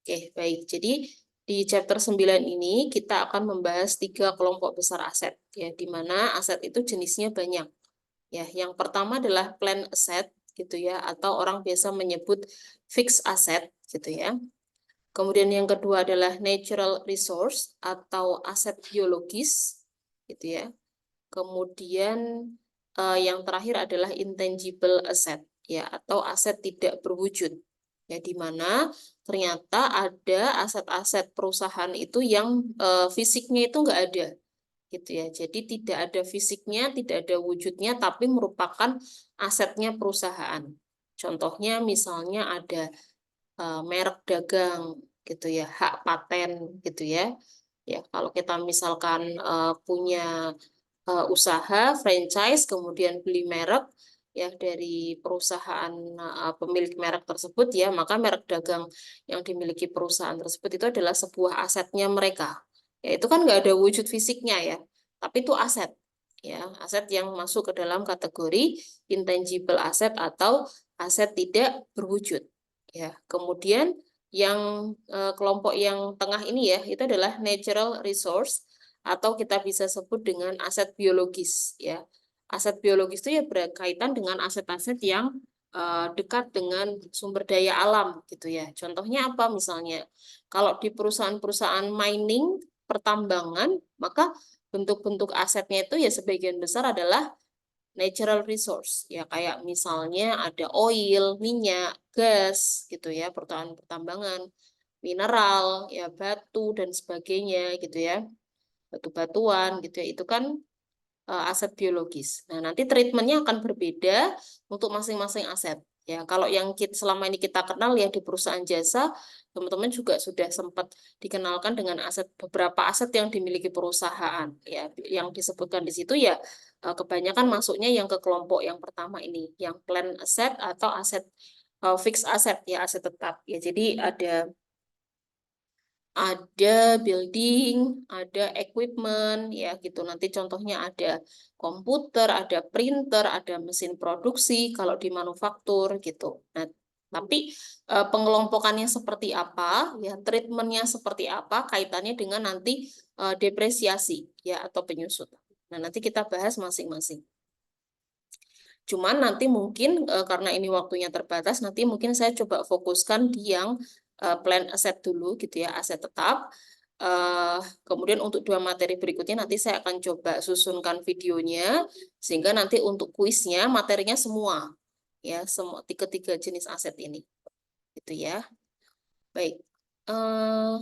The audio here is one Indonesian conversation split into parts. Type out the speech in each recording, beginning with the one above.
Oke, baik. Jadi di chapter 9 ini kita akan membahas 3 kelompok besar aset, ya, di mana aset itu jenisnya banyak. Ya, yang pertama adalah plan asset, gitu ya, atau orang biasa menyebut fixed asset, gitu ya. Kemudian yang kedua adalah natural resource atau aset biologis, gitu ya. Kemudian yang terakhir adalah intangible asset, ya, atau aset tidak berwujud. Ya, di mana ternyata ada aset-aset perusahaan itu yang fisiknya itu nggak ada, gitu ya. Jadi tidak ada fisiknya, tidak ada wujudnya, tapi merupakan asetnya perusahaan. Contohnya misalnya ada merek dagang, gitu ya, hak paten, gitu ya. Ya, kalau kita misalkan punya usaha franchise, kemudian beli merek ya dari perusahaan pemilik merek tersebut, ya, maka merek dagang yang dimiliki perusahaan tersebut itu adalah sebuah asetnya mereka. Ya, itu kan nggak ada wujud fisiknya, ya, tapi itu aset, ya, aset yang masuk ke dalam kategori intangible asset atau aset tidak berwujud. Ya, kemudian yang kelompok yang tengah ini, ya, itu adalah natural resource atau kita bisa sebut dengan aset biologis, ya. Aset biologis itu ya berkaitan dengan aset-aset yang dekat dengan sumber daya alam, gitu ya. Contohnya apa misalnya? Kalau di perusahaan-perusahaan mining, pertambangan, maka bentuk-bentuk asetnya itu ya sebagian besar adalah natural resource, ya, kayak misalnya ada oil, minyak, gas, gitu ya, pertambangan, mineral, ya, batu dan sebagainya, gitu ya, batu-batuan, gitu ya, itu kan aset biologis. Nah, nanti treatmentnya akan berbeda untuk masing-masing aset. Ya, kalau yang selama ini kita kenal ya di perusahaan jasa, teman-teman juga sudah sempat dikenalkan dengan aset, beberapa aset yang dimiliki perusahaan. Ya, yang disebutkan di situ ya kebanyakan masuknya yang ke kelompok yang pertama ini, yang plan asset atau aset fixed asset, ya, aset tetap. Ya, jadi ada building, ada equipment, ya, gitu. Nanti contohnya ada komputer, ada printer, ada mesin produksi kalau di manufaktur, gitu. Nah, tapi pengelompokannya seperti apa, ya, treatmentnya seperti apa, kaitannya dengan nanti depresiasi, ya, atau penyusut. Nah, nanti kita bahas masing-masing. Cuman nanti mungkin karena ini waktunya terbatas, nanti mungkin saya coba fokuskan di yang plan asset dulu, gitu ya, aset tetap. Kemudian untuk 2 materi berikutnya nanti saya akan coba susunkan videonya, sehingga nanti untuk kuisnya materinya semua, ya, semua tiga jenis aset ini, gitu ya. Baik.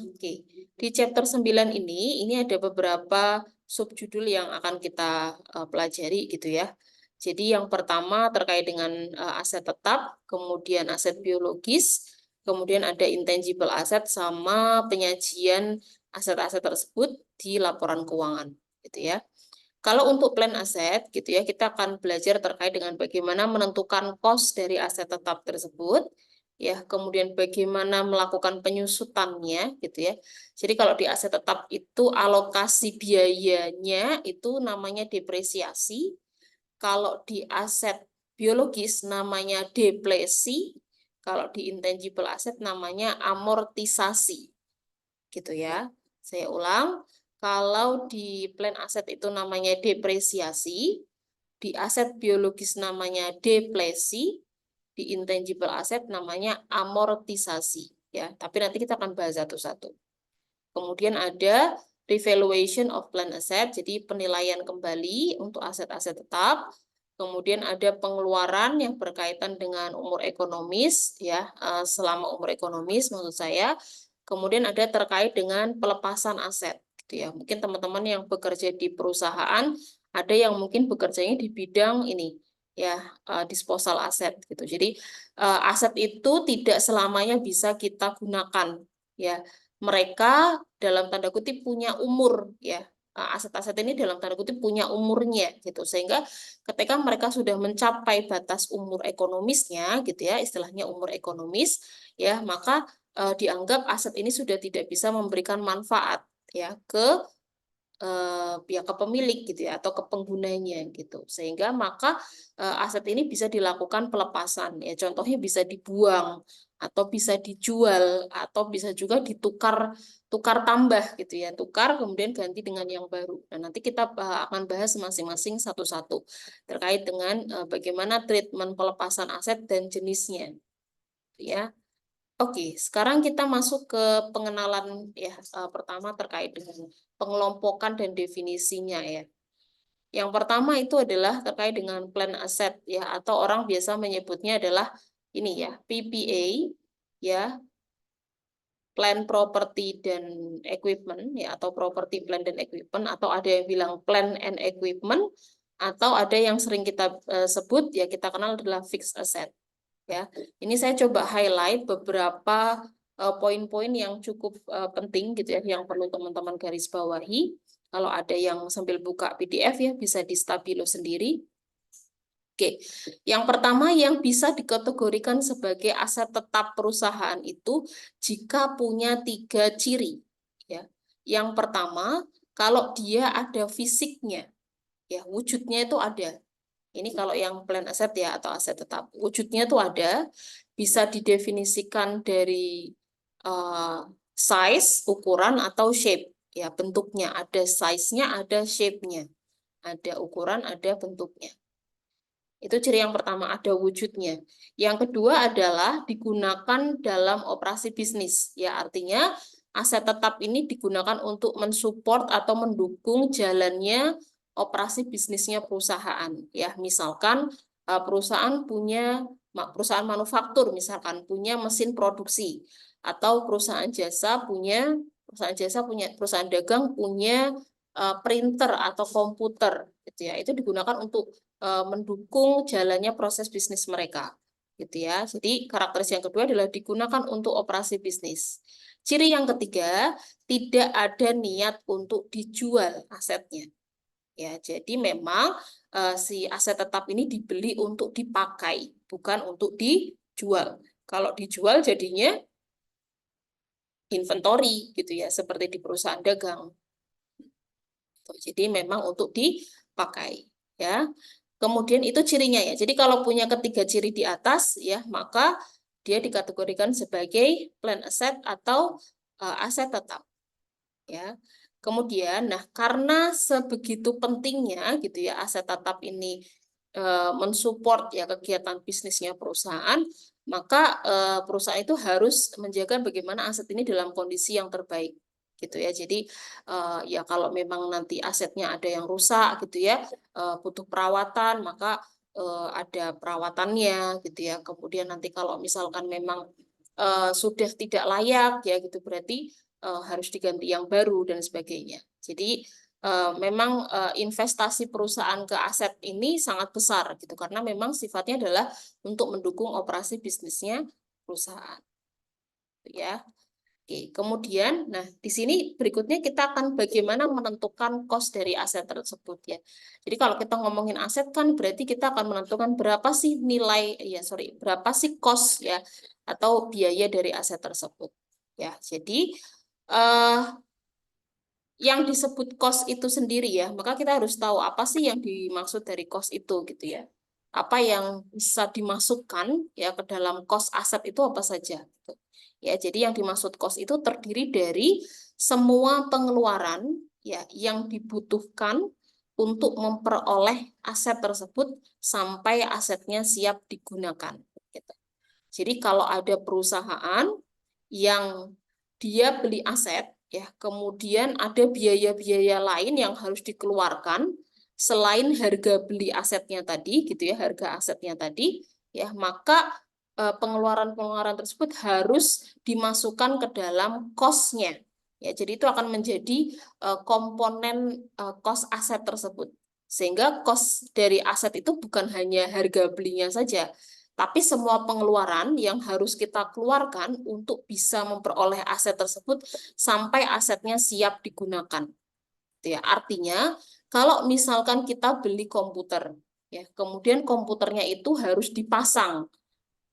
Oke. Di chapter 9 ini ada beberapa subjudul yang akan kita pelajari, gitu ya. Jadi yang pertama terkait dengan aset tetap, kemudian aset biologis, kemudian ada intangible asset sama penyajian aset-aset tersebut di laporan keuangan, gitu ya. Kalau untuk plan aset, gitu ya, kita akan belajar terkait dengan bagaimana menentukan cost dari aset tetap tersebut, ya, kemudian bagaimana melakukan penyusutannya, gitu ya. Jadi kalau di aset tetap itu alokasi biayanya itu namanya depresiasi. Kalau di aset biologis namanya depresi, kalau di intangible asset namanya amortisasi, gitu ya. Saya ulang, kalau di plan aset itu namanya depresiasi, di aset biologis namanya depresi, di intangible asset namanya amortisasi, ya. Tapi nanti kita akan bahas satu-satu. Kemudian ada revaluation of plan asset, jadi penilaian kembali untuk aset-aset tetap. Kemudian ada pengeluaran yang berkaitan dengan umur ekonomis, ya, selama umur ekonomis maksud saya. Kemudian ada terkait dengan pelepasan aset, gitu ya. Mungkin teman-teman yang bekerja di perusahaan ada yang mungkin bekerjanya di bidang ini, ya, disposal aset, gitu. Jadi aset itu tidak selamanya bisa kita gunakan, ya. Mereka dalam tanda kutip punya umur, ya. Aset-aset ini dalam tanda kutip punya umurnya, gitu, sehingga ketika mereka sudah mencapai batas umur ekonomisnya, gitu ya, istilahnya umur ekonomis, ya, maka dianggap aset ini sudah tidak bisa memberikan manfaat, ya, ke pihak kepemilik gitu ya atau ke penggunanya gitu. Sehingga maka aset ini bisa dilakukan pelepasan ya. Contohnya bisa dibuang atau bisa dijual atau bisa juga tukar tambah gitu ya. Tukar kemudian ganti dengan yang baru. Nah, nanti kita akan bahas masing-masing satu-satu terkait dengan bagaimana treatment pelepasan aset dan jenisnya ya. Oke, sekarang kita masuk ke pengenalan ya. Pertama terkait dengan pengelompokan dan definisinya ya. Yang pertama itu adalah terkait dengan plan asset ya, atau orang biasa menyebutnya adalah ini ya, PPA ya, plan property dan equipment ya, atau property plan dan equipment, atau ada yang bilang plan and equipment, atau ada yang sering kita sebut ya kita kenal adalah fixed asset. Ya, ini saya coba highlight beberapa poin-poin yang cukup penting gitu ya, yang perlu teman-teman garis bawahi. Kalau ada yang sambil buka PDF ya bisa di stabilo sendiri. Oke, yang pertama yang bisa dikategorikan sebagai aset tetap perusahaan itu jika punya 3 ciri. Ya, yang pertama kalau dia ada fisiknya, ya wujudnya itu ada. Ini kalau yang plan aset ya atau aset tetap. Wujudnya tuh ada, bisa didefinisikan dari size, ukuran atau shape. Ya, bentuknya ada size-nya, ada shape-nya. Ada ukuran, ada bentuknya. Itu ciri yang pertama, ada wujudnya. Yang kedua adalah digunakan dalam operasi bisnis. Ya, artinya aset tetap ini digunakan untuk mensupport atau mendukung jalannya operasi bisnisnya perusahaan. Ya, misalkan perusahaan manufaktur misalkan punya mesin produksi atau perusahaan dagang punya printer atau komputer gitu ya. Itu digunakan untuk mendukung jalannya proses bisnis mereka gitu ya. Jadi karakteristik yang kedua adalah digunakan untuk operasi bisnis. Ciri yang ketiga, tidak ada niat untuk dijual asetnya. Ya, jadi memang si aset tetap ini dibeli untuk dipakai, bukan untuk dijual. Kalau dijual jadinya inventory gitu ya, seperti di perusahaan dagang. Jadi memang untuk dipakai ya. Kemudian itu cirinya ya. Jadi kalau punya ketiga ciri di atas ya, maka dia dikategorikan sebagai plan asset atau aset tetap ya. Kemudian nah karena sebegitu pentingnya gitu ya aset tetap ini mensupport ya kegiatan bisnisnya perusahaan, maka perusahaan itu harus menjaga bagaimana aset ini dalam kondisi yang terbaik gitu ya. Jadi ya kalau memang nanti asetnya ada yang rusak gitu ya, butuh perawatan, maka ada perawatannya gitu ya. Kemudian nanti kalau misalkan memang sudah tidak layak ya gitu berarti harus diganti yang baru dan sebagainya. Jadi memang investasi perusahaan ke aset ini sangat besar gitu karena memang sifatnya adalah untuk mendukung operasi bisnisnya perusahaan ya. Oke, kemudian nah di sini berikutnya kita akan bagaimana menentukan cost dari aset tersebut ya. Jadi kalau kita ngomongin aset kan berarti kita akan menentukan berapa sih berapa sih cost ya atau biaya dari aset tersebut. Ya, jadi eh yang disebut cost itu sendiri ya, maka kita harus tahu apa sih yang dimaksud dari cost itu gitu ya. Apa yang bisa dimasukkan ya ke dalam cost aset itu apa saja gitu. Ya, jadi yang dimaksud cost itu terdiri dari semua pengeluaran ya yang dibutuhkan untuk memperoleh aset tersebut sampai asetnya siap digunakan gitu. Jadi kalau ada perusahaan yang dia beli aset, ya, kemudian ada biaya-biaya lain yang harus dikeluarkan selain harga beli asetnya tadi, gitu ya, harga asetnya tadi, ya, maka pengeluaran-pengeluaran tersebut harus dimasukkan ke dalam cost-nya. Ya, jadi itu akan menjadi komponen cost aset tersebut. Sehingga cost dari aset itu bukan hanya harga belinya saja, tapi semua pengeluaran yang harus kita keluarkan untuk bisa memperoleh aset tersebut sampai asetnya siap digunakan. Ya, artinya kalau misalkan kita beli komputer, ya, kemudian komputernya itu harus dipasang.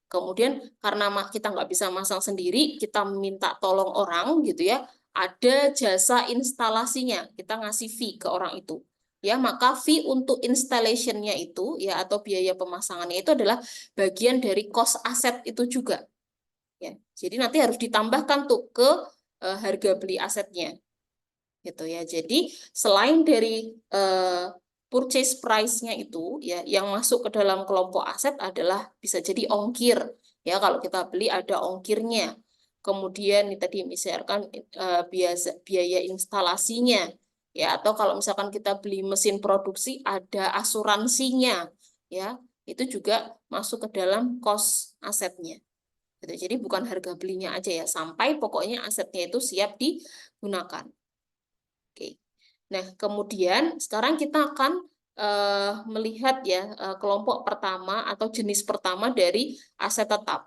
Kemudian karena kita nggak bisa masang sendiri, kita minta tolong orang gitu ya, ada jasa instalasinya, kita ngasih fee ke orang itu. Ya, maka fee untuk installation-nya itu ya atau biaya pemasangannya itu adalah bagian dari cost aset itu juga. Ya. Jadi nanti harus ditambahkan tuh ke harga beli asetnya. Gitu ya. Jadi selain dari purchase price-nya itu ya yang masuk ke dalam kelompok aset adalah bisa jadi ongkir. Ya, kalau kita beli ada ongkirnya. Kemudian ini tadi misalkan biaya instalasinya ya atau kalau misalkan kita beli mesin produksi ada asuransinya ya. Itu juga masuk ke dalam cost asetnya. Gitu. Jadi bukan harga belinya aja ya, sampai pokoknya asetnya itu siap digunakan. Oke. Nah, kemudian sekarang kita akan melihat ya kelompok pertama atau jenis pertama dari aset tetap.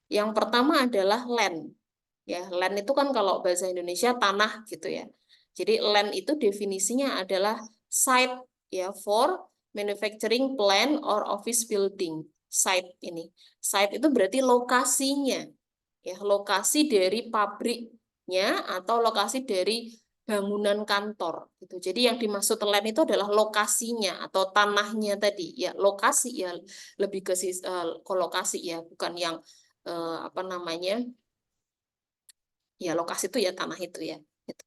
Yang pertama adalah land. Ya, land itu kan kalau bahasa Indonesia tanah gitu ya. Jadi land itu definisinya adalah site ya for manufacturing plant or office building. Site ini. Site itu berarti lokasinya. Ya, lokasi dari pabriknya atau lokasi dari bangunan kantor gitu. Jadi yang dimaksud land itu adalah lokasinya atau tanahnya tadi ya, lokasi ya lebih ke lokasi ya, bukan yang apa namanya? Ya lokasi itu ya tanah itu ya. Gitu.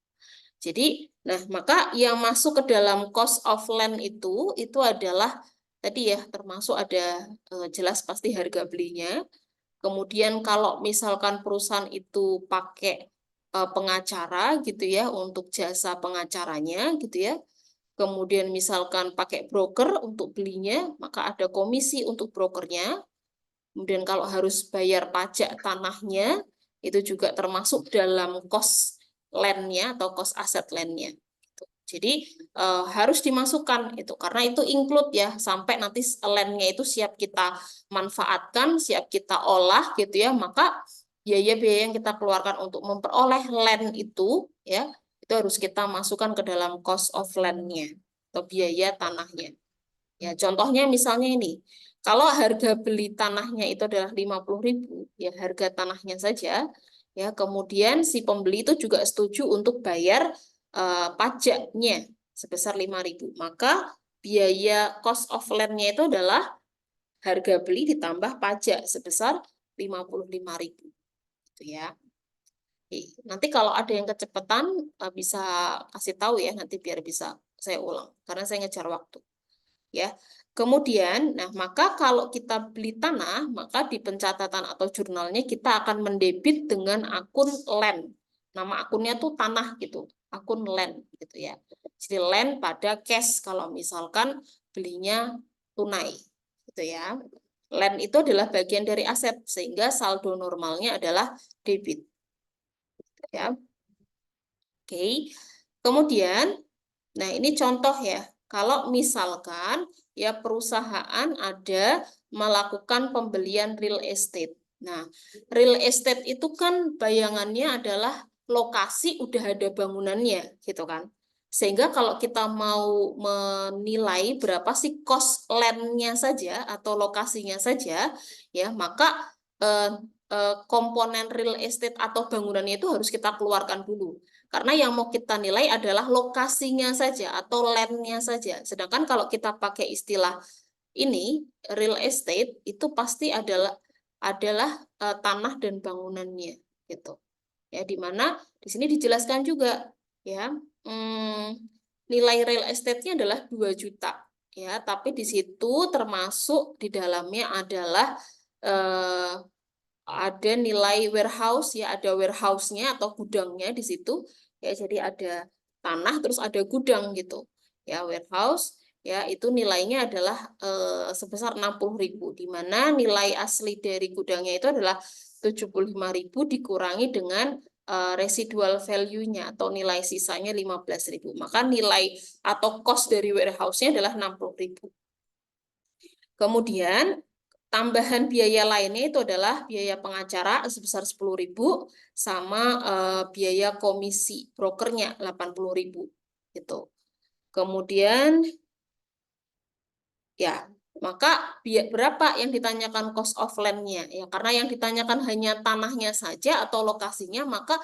Jadi, nah maka yang masuk ke dalam cost of land itu adalah tadi ya termasuk ada jelas pasti harga belinya. Kemudian kalau misalkan perusahaan itu pakai pengacara gitu ya untuk jasa pengacaranya gitu ya. Kemudian misalkan pakai broker untuk belinya, maka ada komisi untuk brokernya. Kemudian kalau harus bayar pajak tanahnya, itu juga termasuk dalam cost land-nya atau cost aset land-nya. Jadi harus dimasukkan itu karena itu include ya sampai nanti land-nya itu siap kita manfaatkan, siap kita olah gitu ya, maka biaya-biaya yang kita keluarkan untuk memperoleh land itu ya itu harus kita masukkan ke dalam cost of land-nya atau biaya tanahnya. Ya, contohnya misalnya ini, kalau harga beli tanahnya itu adalah 50.000, ya harga tanahnya saja, ya kemudian si pembeli itu juga setuju untuk bayar pajaknya sebesar 5.000. Maka biaya cost of land-nya itu adalah harga beli ditambah pajak sebesar 55.000. Gitu ya. Oke, nanti kalau ada yang kecepatan bisa kasih tahu ya nanti biar bisa saya ulang karena saya ngejar waktu. Ya. Kemudian, nah maka kalau kita beli tanah, maka di pencatatan atau jurnalnya kita akan mendebit dengan akun land. Nama akunnya tuh tanah gitu, akun land gitu ya. Jadi land pada cash kalau misalkan belinya tunai gitu ya. Land itu adalah bagian dari aset sehingga saldo normalnya adalah debit ya. Oke. Kemudian nah, ini contoh ya. Kalau misalkan ya perusahaan ada melakukan pembelian real estate. Nah, real estate itu kan bayangannya adalah lokasi udah ada bangunannya gitu kan. Sehingga kalau kita mau menilai berapa sih cost land-nya saja atau lokasinya saja, ya maka eh, komponen real estate atau bangunannya itu harus kita keluarkan dulu. Karena yang mau kita nilai adalah lokasinya saja atau land-nya saja. Sedangkan kalau kita pakai istilah ini, real estate, itu pasti adalah tanah dan bangunannya gitu. Ya, di mana di sini dijelaskan juga ya, nilai real estate-nya adalah 2 juta. Ya, tapi di situ termasuk di dalamnya adalah eh, ada nilai warehouse ya, ada warehouse-nya atau gudangnya di situ ya, jadi ada tanah terus ada gudang gitu ya, warehouse ya itu nilainya adalah sebesar 60.000 di mana nilai asli dari gudangnya itu adalah 75.000 dikurangi dengan residual value-nya atau nilai sisanya 15.000, maka nilai atau cost dari warehouse-nya adalah 60.000. Kemudian tambahan biaya lainnya itu adalah biaya pengacara sebesar 10.000 sama biaya komisi brokernya 80.000 gitu. Kemudian ya, maka berapa yang ditanyakan cost of land-nya? Ya, karena yang ditanyakan hanya tanahnya saja atau lokasinya, maka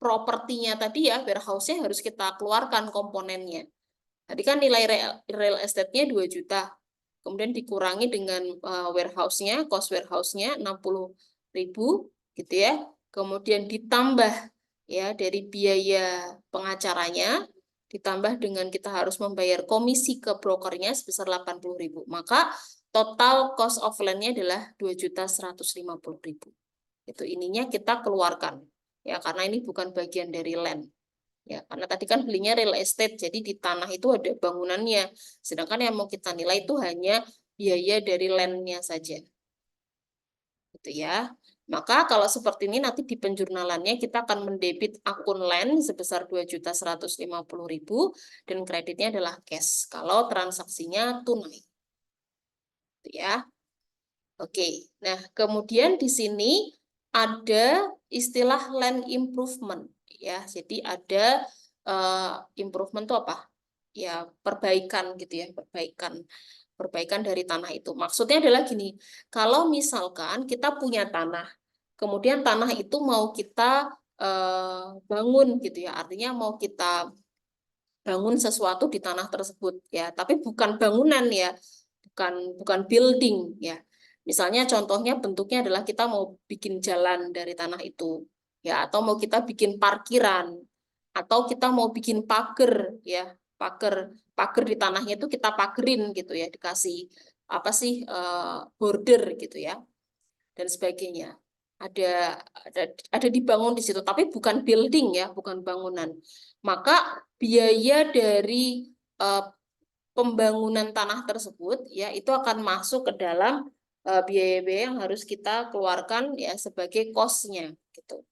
propertinya tadi ya, warehouse-nya harus kita keluarkan komponennya. Tadi kan nilai real estate-nya 2 juta. Kemudian dikurangi dengan warehouse-nya, cost warehouse-nya 60.000 gitu ya. Kemudian ditambah ya dari biaya pengacaranya, ditambah dengan kita harus membayar komisi ke brokernya sebesar 80.000. Maka total cost of land-nya adalah 2.150.000. Itu ininya kita keluarkan. Ya, karena ini bukan bagian dari land. Ya, karena tadi kan belinya real estate, jadi di tanah itu ada bangunannya. Sedangkan yang mau kita nilai itu hanya biaya dari land-nya saja. Gitu ya. Maka kalau seperti ini nanti di penjurnalannya kita akan mendebit akun land sebesar 2.150.000 dan kreditnya adalah cash kalau transaksinya tunai. Gitu ya. Oke. Nah, kemudian di sini ada istilah land improvement ya. Jadi ada improvement itu apa? Ya, perbaikan gitu ya, perbaikan dari tanah itu. Maksudnya adalah gini, kalau misalkan kita punya tanah, kemudian tanah itu mau kita bangun gitu ya, artinya mau kita bangun sesuatu di tanah tersebut ya, tapi bukan bangunan ya, bukan building ya. Misalnya contohnya bentuknya adalah kita mau bikin jalan dari tanah itu ya, atau mau kita bikin parkiran, atau kita mau bikin pagar ya, pagar di tanahnya itu kita pagerin gitu ya, dikasih apa sih border gitu ya dan sebagainya. Ada dibangun di situ, tapi bukan building ya, bukan bangunan. Maka biaya dari eh, pembangunan tanah tersebut ya itu akan masuk ke dalam biaya-biaya yang harus kita keluarkan ya sebagai cost-nya gitu.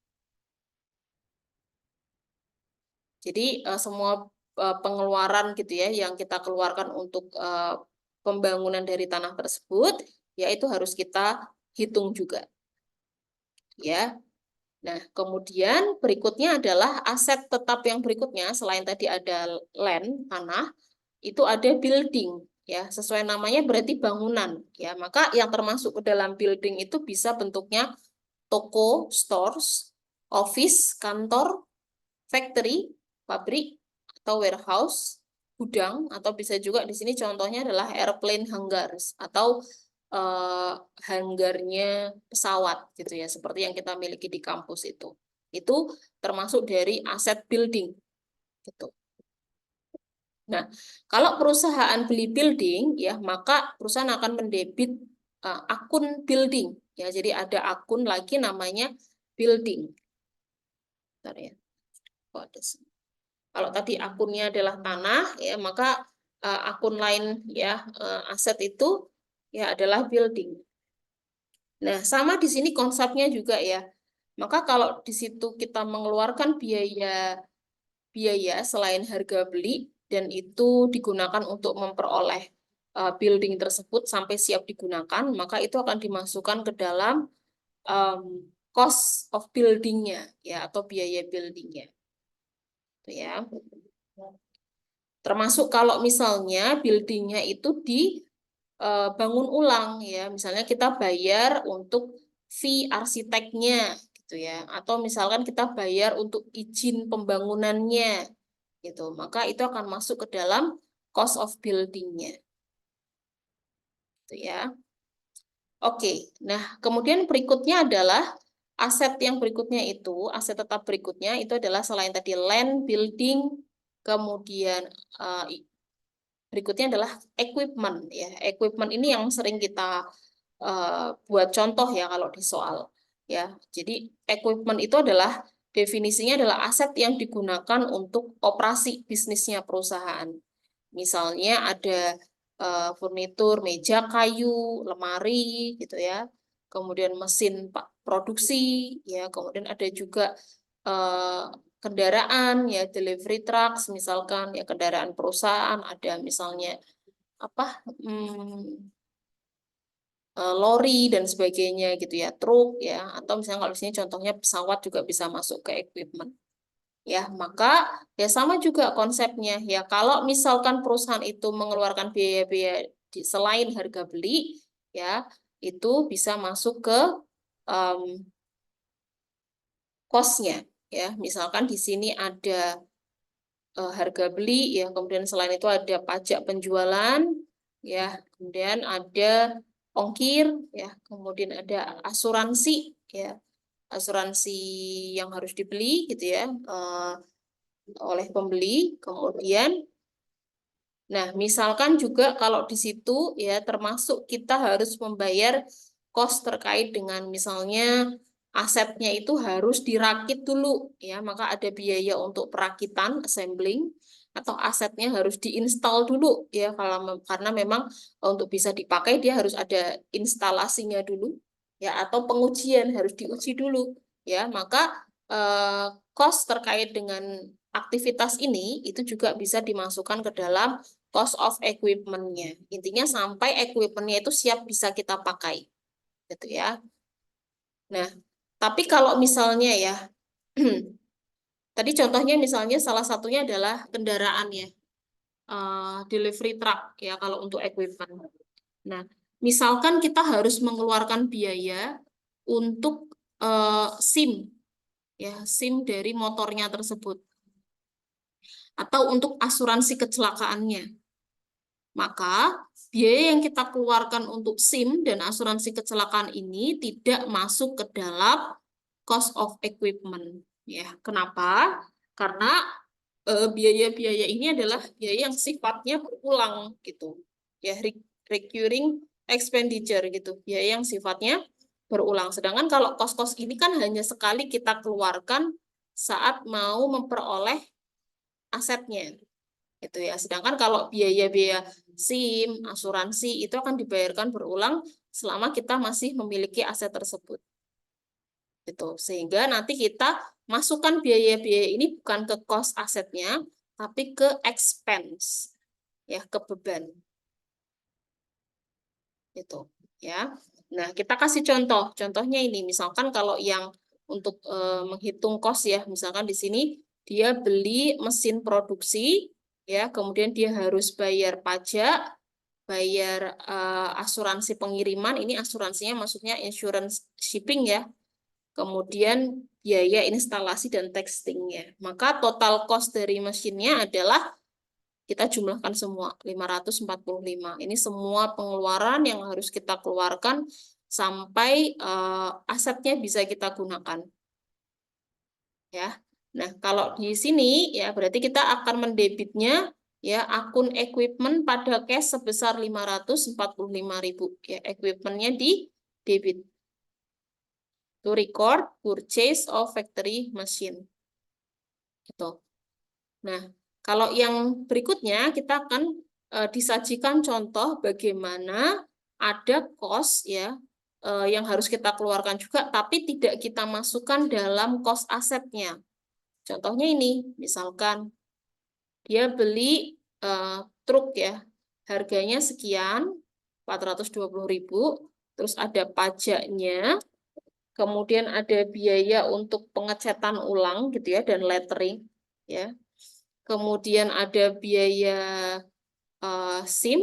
Jadi semua pengeluaran gitu ya yang kita keluarkan untuk pembangunan dari tanah tersebut ya itu harus kita hitung juga ya. Nah, kemudian berikutnya adalah aset tetap yang berikutnya selain tadi ada land, tanah, itu ada building ya. Sesuai namanya berarti bangunan ya. Maka yang termasuk ke dalam building itu bisa bentuknya toko, stores, office, kantor, factory, pabrik atau warehouse, gudang atau bisa juga di sini contohnya adalah airplane hangars atau hanggarnya pesawat gitu ya, seperti yang kita miliki di kampus itu. Itu termasuk dari aset building gitu. Nah, kalau perusahaan beli building ya, maka perusahaan akan mendebit akun building ya. Jadi ada akun lagi namanya building. Bentar ya. Oh, ada sini. Kalau tadi akunnya adalah tanah ya, maka akun lain ya aset itu ya adalah building. Nah, sama di sini konsepnya juga ya. Maka kalau di situ kita mengeluarkan biaya biaya selain harga beli dan itu digunakan untuk memperoleh building tersebut sampai siap digunakan, maka itu akan dimasukkan ke dalam um, cost of buildingnya ya atau biaya buildingnya. Itu ya. Termasuk kalau misalnya buildingnya itu dibangun ulang ya, misalnya kita bayar untuk fee arsiteknya gitu ya, atau misalkan kita bayar untuk izin pembangunannya gitu, maka itu akan masuk ke dalam cost of buildingnya, gitu ya. Oke, nah kemudian berikutnya adalah aset yang berikutnya itu, aset tetap berikutnya itu adalah selain tadi land, building, kemudian berikutnya adalah equipment ya. Equipment ini yang sering kita buat contoh ya kalau di soal ya. Jadi equipment itu adalah definisinya adalah aset yang digunakan untuk operasi bisnisnya perusahaan. Misalnya ada furnitur, meja kayu, lemari gitu ya. Kemudian mesin produksi ya, kemudian ada juga eh, kendaraan ya, delivery trucks misalkan ya, kendaraan perusahaan, ada misalnya apa lori dan sebagainya gitu ya, truk ya, atau misalnya kalau di sini contohnya pesawat juga bisa masuk ke equipment. Ya, maka ya sama juga konsepnya ya. Kalau misalkan perusahaan itu mengeluarkan biaya-biaya selain harga beli, ya itu bisa masuk ke um, cost-nya. ya. Misalkan di sini ada harga beli, ya. Kemudian selain itu ada pajak penjualan, ya. Kemudian ada ongkir, ya. Kemudian ada asuransi, ya. Asuransi yang harus dibeli, gitu ya, oleh pembeli. Kemudian, nah, misalkan juga kalau di situ ya termasuk kita harus membayar cost terkait dengan misalnya asetnya itu harus dirakit dulu ya, maka ada biaya untuk perakitan, assembling, atau asetnya harus diinstal dulu ya, karena memang untuk bisa dipakai dia harus ada instalasinya dulu ya, atau pengujian harus diuji dulu ya, maka cost terkait dengan aktivitas ini itu juga bisa dimasukkan ke dalam cost of equipment-nya. Intinya sampai equipment-nya itu siap bisa kita pakai. Gitu ya. Nah, tapi kalau misalnya ya, tadi contohnya misalnya salah satunya adalah kendaraan ya, delivery truck ya kalau untuk equipment. Nah, misalkan kita harus mengeluarkan biaya untuk SIM, ya SIM dari motornya tersebut, atau untuk asuransi kecelakaannya. Maka biaya yang kita keluarkan untuk SIM dan asuransi kecelakaan ini tidak masuk ke dalam cost of equipment. Ya, kenapa? Karena biaya-biaya ini adalah biaya yang sifatnya berulang gitu. Ya, recurring expenditure gitu. Biaya yang sifatnya berulang. Sedangkan kalau kos-kos ini kan hanya sekali kita keluarkan saat mau memperoleh asetnya gitu ya. Sedangkan kalau biaya-biaya SIM, asuransi itu akan dibayarkan berulang selama kita masih memiliki aset tersebut. Gitu. Sehingga nanti kita masukkan biaya-biaya ini bukan ke cost asetnya, tapi ke expense, ya, ke beban. Itu, ya. Nah, kita kasih contoh. Contohnya ini, misalkan kalau yang untuk menghitung cost ya, misalkan di sini dia beli mesin produksi, ya, kemudian dia harus bayar pajak, bayar asuransi pengiriman, ini asuransinya maksudnya insurance shipping ya, kemudian biaya instalasi dan testingnya. Maka total cost dari mesinnya adalah kita jumlahkan semua 545. Ini semua pengeluaran yang harus kita keluarkan sampai asetnya bisa kita gunakan. Ya. Nah, kalau di sini ya berarti kita akan mendebitnya ya akun equipment pada cash sebesar 545.000 ya, equipmentnya di debit to record purchase of factory machine. Gitu. Nah, kalau yang berikutnya kita akan disajikan contoh bagaimana ada cost ya yang harus kita keluarkan juga tapi tidak kita masukkan dalam cost asetnya. Contohnya ini, misalkan dia beli truk ya, harganya sekian, 420.000, terus ada pajaknya, kemudian ada biaya untuk pengecetan ulang gitu ya dan lettering ya. Kemudian ada biaya SIM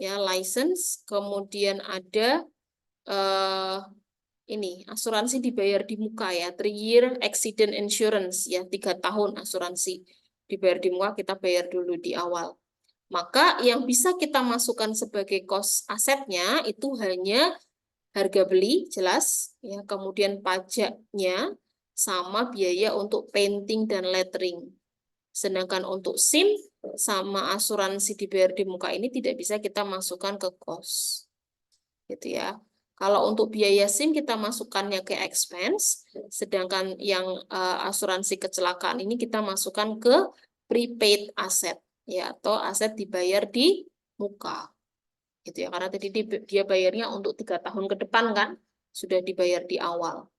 ya, license, kemudian ada ini asuransi dibayar di muka ya, 3-year accident insurance ya, 3 tahun asuransi dibayar di muka, kita bayar dulu di awal. Maka yang bisa kita masukkan sebagai cost asetnya itu hanya harga beli jelas ya, kemudian pajaknya sama biaya untuk painting dan lettering. Sedangkan untuk SIM sama asuransi dibayar di muka ini tidak bisa kita masukkan ke cost. Gitu ya. Kalau untuk biaya SIM kita masukkannya ke expense, sedangkan yang asuransi kecelakaan ini kita masukkan ke prepaid asset ya, atau aset dibayar di muka. Gitu ya. Karena tadi dia bayarnya untuk 3 tahun ke depan kan, sudah dibayar di awal.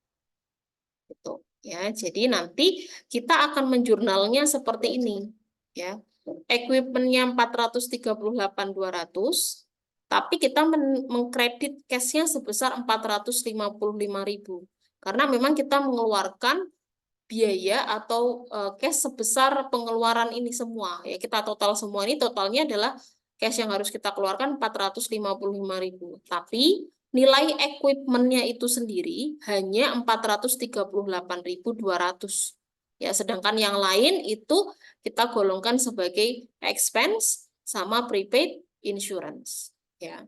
Gitu. Ya, jadi nanti kita akan menjurnalnya seperti ini, ya. Equipmentnya 438.200, tapi kita mengkredit cash-nya sebesar 455.000. Karena memang kita mengeluarkan biaya atau cash sebesar pengeluaran ini semua. Ya, kita total semua ini totalnya adalah cash yang harus kita keluarkan 455.000. Tapi nilai equipment-nya itu sendiri hanya 438.200. Ya, sedangkan yang lain itu kita golongkan sebagai expense sama prepaid insurance. Ya,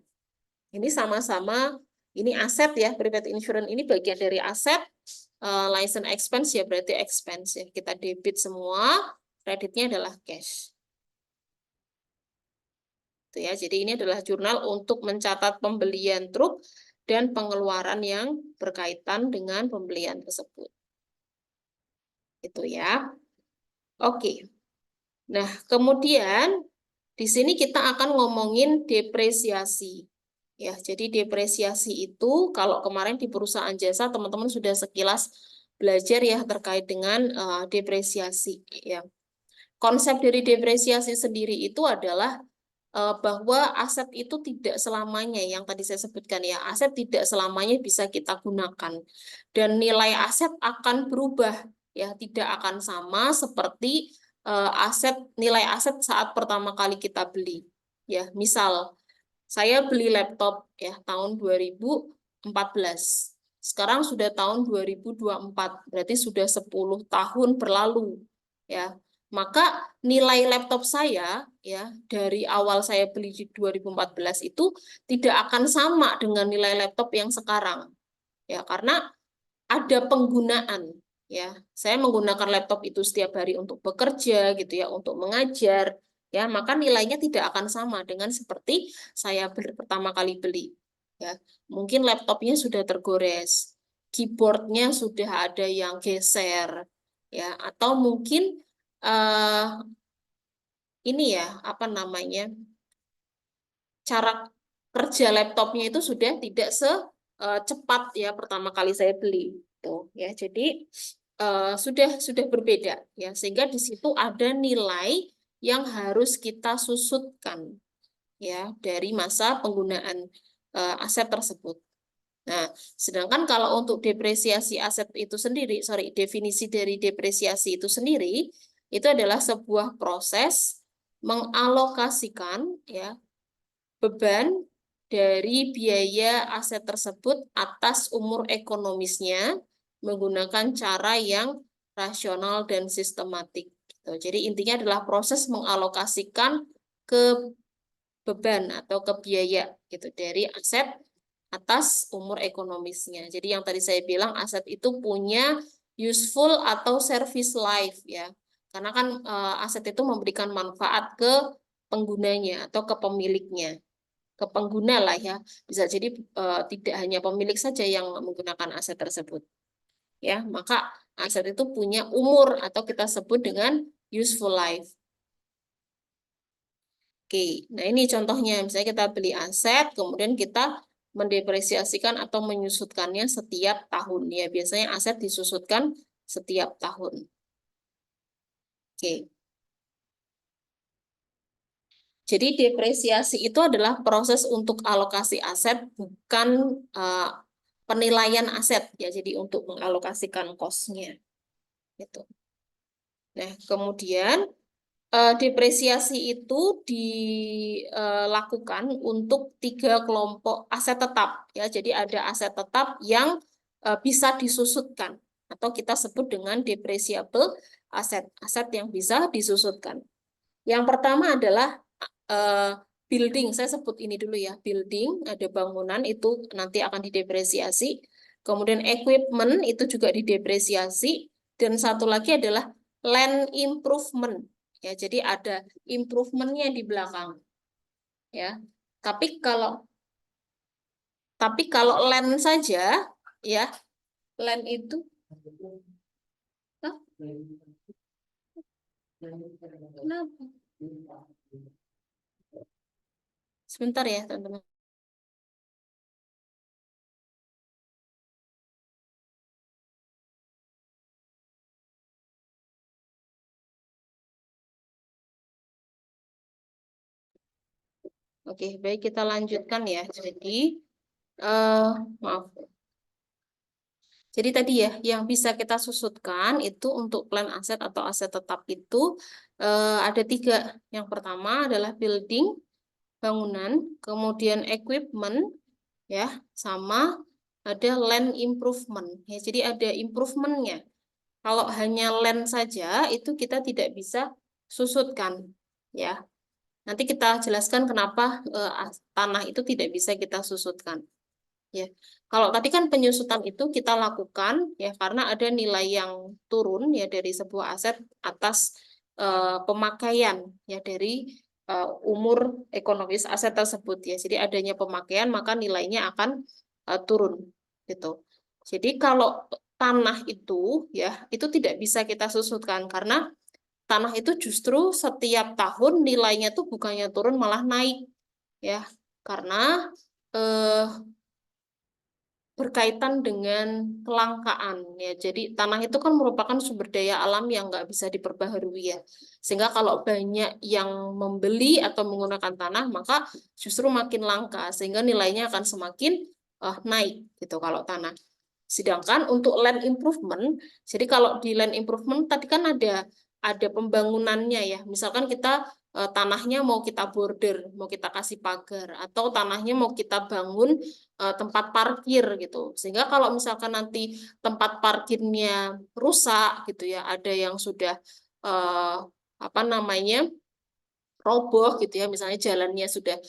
ini sama-sama ini aset ya, prepaid insurance ini bagian dari aset, license expense ya berarti expense ya. Kita debit semua, kreditnya adalah cash. Itu ya, jadi ini adalah jurnal untuk mencatat pembelian truk dan pengeluaran yang berkaitan dengan pembelian tersebut. Itu ya. Oke. Nah, kemudian di sini kita akan ngomongin depresiasi. Ya, jadi depresiasi itu kalau kemarin di perusahaan jasa teman-teman sudah sekilas belajar ya terkait dengan depresiasi ya. Konsep dari depresiasi sendiri itu adalah bahwa aset itu tidak selamanya yang tadi saya sebutkan ya, aset tidak selamanya bisa kita gunakan dan nilai aset akan berubah ya, tidak akan sama seperti nilai aset saat pertama kali kita beli ya. Misal saya beli laptop ya tahun 2014. Sekarang sudah tahun 2024, berarti sudah 10 tahun berlalu ya. Maka nilai laptop saya ya dari awal saya beli di 2014 itu tidak akan sama dengan nilai laptop yang sekarang. Ya, karena ada penggunaan ya. Saya menggunakan laptop itu setiap hari untuk bekerja gitu ya, untuk mengajar ya, maka nilainya tidak akan sama dengan seperti saya pertama kali beli ya. Mungkin laptopnya sudah tergores, keyboardnya sudah ada yang geser ya, atau mungkin eh, ini ya apa namanya, cara kerja laptopnya itu sudah tidak secepat ya pertama kali saya beli tuh ya. Jadi sudah berbeda ya, sehingga di situ ada nilai yang harus kita susutkan ya dari masa penggunaan aset tersebut. Nah, sedangkan kalau untuk depresiasi aset itu sendiri, sorry, definisi dari depresiasi itu sendiri, itu adalah sebuah proses mengalokasikan ya beban dari biaya aset tersebut atas umur ekonomisnya menggunakan cara yang rasional dan sistematik. Gitu. Jadi intinya adalah proses mengalokasikan ke beban atau ke biaya gitu dari aset atas umur ekonomisnya. Jadi yang tadi saya bilang aset itu punya useful atau service life ya. Karena kan aset itu memberikan manfaat ke penggunanya atau ke pemiliknya, ke pengguna lah ya. Bisa jadi tidak hanya pemilik saja yang menggunakan aset tersebut. Ya, maka aset itu punya umur atau kita sebut dengan useful life. Oke, nah ini contohnya, misalnya kita beli aset, kemudian kita mendepresiasikan atau menyusutkannya setiap tahun. Ya, biasanya aset disusutkan setiap tahun. Oke. Jadi depresiasi itu adalah proses untuk alokasi aset, bukan penilaian aset ya. Jadi untuk mengalokasikan cost-nya. Gitu. Nah, kemudian depresiasi itu dilakukan untuk 3 kelompok aset tetap ya. Jadi ada aset tetap yang bisa disusutkan atau kita sebut dengan depreciable aset, aset yang bisa disusutkan. Yang pertama adalah building, saya sebut ini dulu ya, building, ada bangunan itu nanti akan didepresiasi. Kemudian equipment itu juga didepresiasi. Dan satu lagi adalah land improvement. Ya, jadi ada improvementnya di belakang. Ya, tapi kalau land saja, ya land itu, Hah? Kenapa? Sebentar ya teman-teman. Oke, baik kita lanjutkan ya. Jadi, maaf. Jadi tadi ya, yang bisa kita susutkan itu untuk plan aset atau aset tetap itu ada 3. Yang pertama adalah building, bangunan, kemudian equipment, ya, sama ada land improvement. Ya, jadi ada improvementnya. Kalau hanya land saja itu kita tidak bisa susutkan, ya. Nanti kita jelaskan kenapa tanah itu tidak bisa kita susutkan. Ya, kalau tadi kan penyusutan itu kita lakukan ya karena ada nilai yang turun ya dari sebuah aset atas pemakaian ya dari umur ekonomis aset tersebut ya. Jadi adanya pemakaian maka nilainya akan turun gitu. Jadi kalau tanah itu ya itu tidak bisa kita susutkan karena tanah itu justru setiap tahun nilainya tuh bukannya turun malah naik ya karena eh, berkaitan dengan kelangkaan ya. Jadi tanah itu kan merupakan sumber daya alam yang nggak bisa diperbaharui ya. Sehingga kalau banyak yang membeli atau menggunakan tanah maka justru makin langka sehingga nilainya akan semakin naik gitu kalau tanah. Sedangkan untuk land improvement, jadi kalau di land improvement tadi kan ada pembangunannya ya. Misalkan kita tanahnya mau kita border, mau kita kasih pagar, atau tanahnya mau kita bangun tempat parkir gitu. Sehingga kalau misalkan nanti tempat parkirnya rusak gitu ya, ada yang sudah eh, apa namanya roboh gitu ya, misalnya jalannya sudah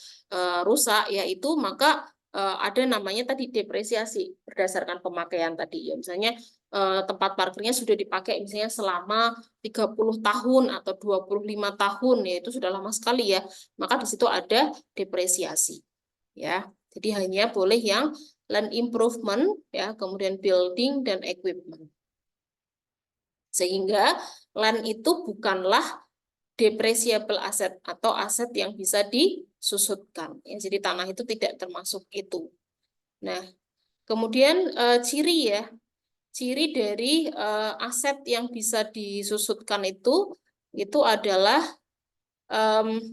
rusak, ya itu maka ada namanya tadi depresiasi berdasarkan pemakaian tadi ya. Misalnya tempat parkirnya sudah dipakai misalnya selama 30 tahun atau 25 tahun ya itu sudah lama sekali ya. Maka di situ ada depresiasi ya. Jadi hanya boleh yang land improvement ya, kemudian building dan equipment. Sehingga land itu bukanlah depreciable asset atau aset yang bisa disusutkan. Ya, jadi tanah itu tidak termasuk itu. Nah, kemudian ciri ya, ciri dari aset yang bisa disusutkan itu adalah em,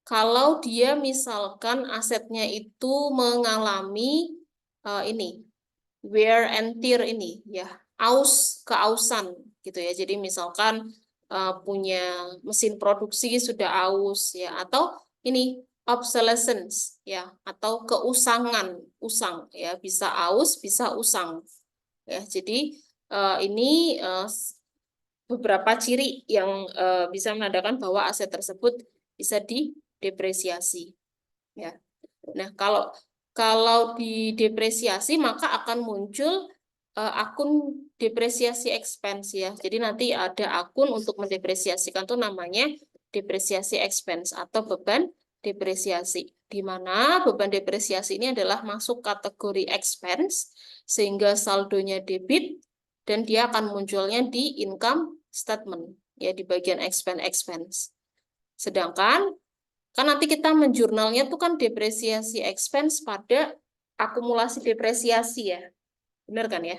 kalau dia misalkan asetnya itu mengalami ini wear and tear ini ya keausan gitu ya. Jadi misalkan punya mesin produksi sudah aus ya atau ini obsolescence ya atau keusangan usang ya bisa aus bisa usang ya. Jadi ini beberapa ciri yang bisa menandakan bahwa aset tersebut bisa didepresiasi ya. Nah, kalau kalau didepresiasi maka akan muncul akun depresiasi expense ya. Jadi nanti ada akun untuk mendepresiasikan tuh namanya depresiasi expense atau beban depresiasi. Di mana beban depresiasi ini adalah masuk kategori expense sehingga saldonya debit dan dia akan munculnya di income statement ya di bagian expense. Sedangkan kan nanti kita menjurnalnya tuh kan depresiasi expense pada akumulasi depresiasi ya. Benar kan ya?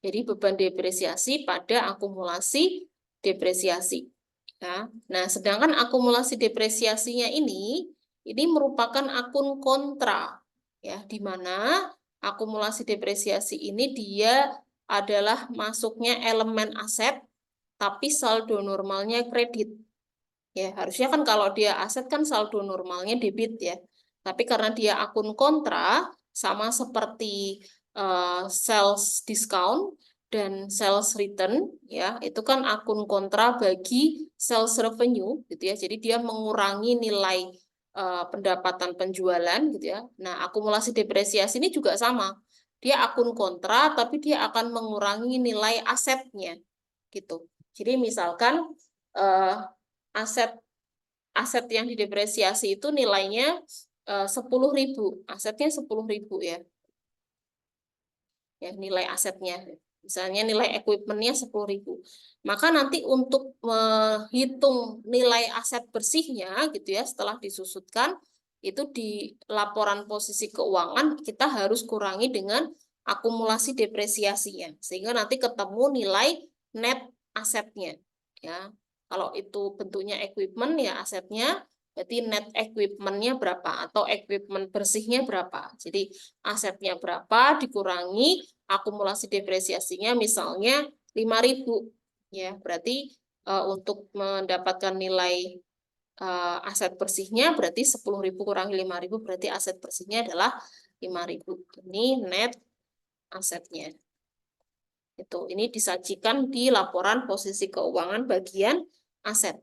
Jadi beban depresiasi pada akumulasi depresiasi. Ya. Nah, sedangkan akumulasi depresiasinya ini merupakan akun kontra ya, di mana akumulasi depresiasi ini dia adalah masuknya elemen aset tapi saldo normalnya kredit. Ya, harusnya kan kalau dia aset kan saldo normalnya debit ya. Tapi karena dia akun kontra, sama seperti sales discount dan sales return, ya, itu kan akun kontra bagi sales revenue, gitu ya. Jadi dia mengurangi nilai pendapatan penjualan, gitu ya. Nah, akumulasi depresiasi ini juga sama. Dia akun kontra, tapi dia akan mengurangi nilai asetnya, gitu. Jadi misalkan eh, aset aset yang didepresiasi itu nilainya 10.000, asetnya 10.000 ya nilai asetnya. Misalnya nilai equipmentnya 10.000. Maka nanti untuk menghitung nilai aset bersihnya gitu ya setelah disusutkan itu di laporan posisi keuangan kita harus kurangi dengan akumulasi depresiasinya sehingga nanti ketemu nilai net asetnya ya. Kalau itu bentuknya equipment ya asetnya berarti net equipmentnya berapa atau equipment bersihnya berapa. Jadi asetnya berapa dikurangi akumulasi depresiasinya misalnya 5.000 ya berarti untuk mendapatkan nilai aset bersihnya berarti 10.000 kurangi 5.000 berarti aset bersihnya adalah 5.000. Ini net asetnya. Ini disajikan di laporan posisi keuangan bagian aset.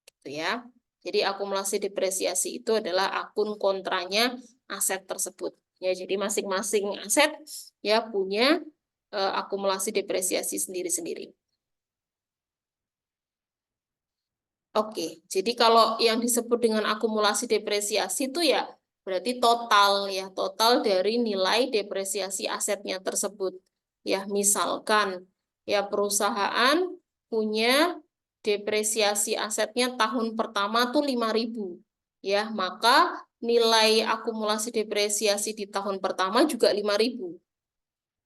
Gitu ya. Jadi akumulasi depresiasi itu adalah akun kontranya aset tersebut. Ya, jadi masing-masing aset ya punya akumulasi depresiasi sendiri-sendiri. Oke, jadi kalau yang disebut dengan akumulasi depresiasi itu ya berarti total ya, total dari nilai depresiasi asetnya tersebut. Ya, misalkan ya perusahaan punya depresiasi asetnya tahun pertama tuh 5.000. Ya, maka nilai akumulasi depresiasi di tahun pertama juga 5.000.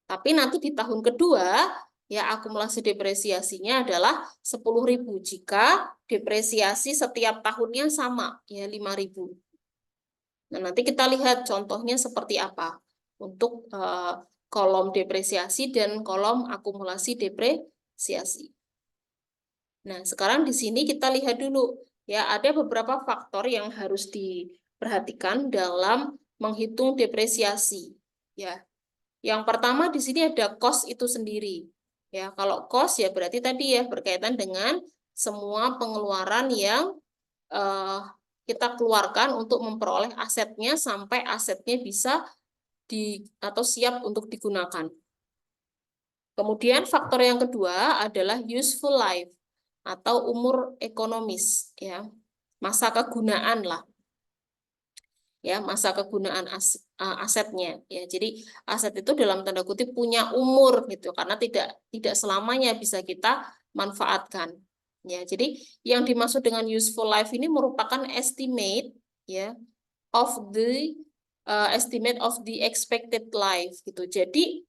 Tapi nanti di tahun kedua, ya akumulasi depresiasinya adalah 10.000 jika depresiasi setiap tahunnya sama, ya 5.000. Nah, nanti kita lihat contohnya seperti apa untuk kolom depresiasi dan kolom akumulasi depresiasi. Nah, sekarang di sini kita lihat dulu, ya ada beberapa faktor yang harus diperhatikan dalam menghitung depresiasi. Ya, yang pertama di sini ada cost itu sendiri. Ya, kalau cost ya berarti tadi ya berkaitan dengan semua pengeluaran yang kita keluarkan untuk memperoleh asetnya sampai asetnya bisa atau siap untuk digunakan. Kemudian faktor yang kedua adalah useful life atau umur ekonomis, ya, masa kegunaan lah. Ya, masa kegunaan asetnya ya. Jadi aset itu dalam tanda kutip punya umur gitu karena tidak selamanya bisa kita manfaatkan. Ya, jadi yang dimaksud dengan useful life ini merupakan estimate ya estimate of the expected life gitu. Jadi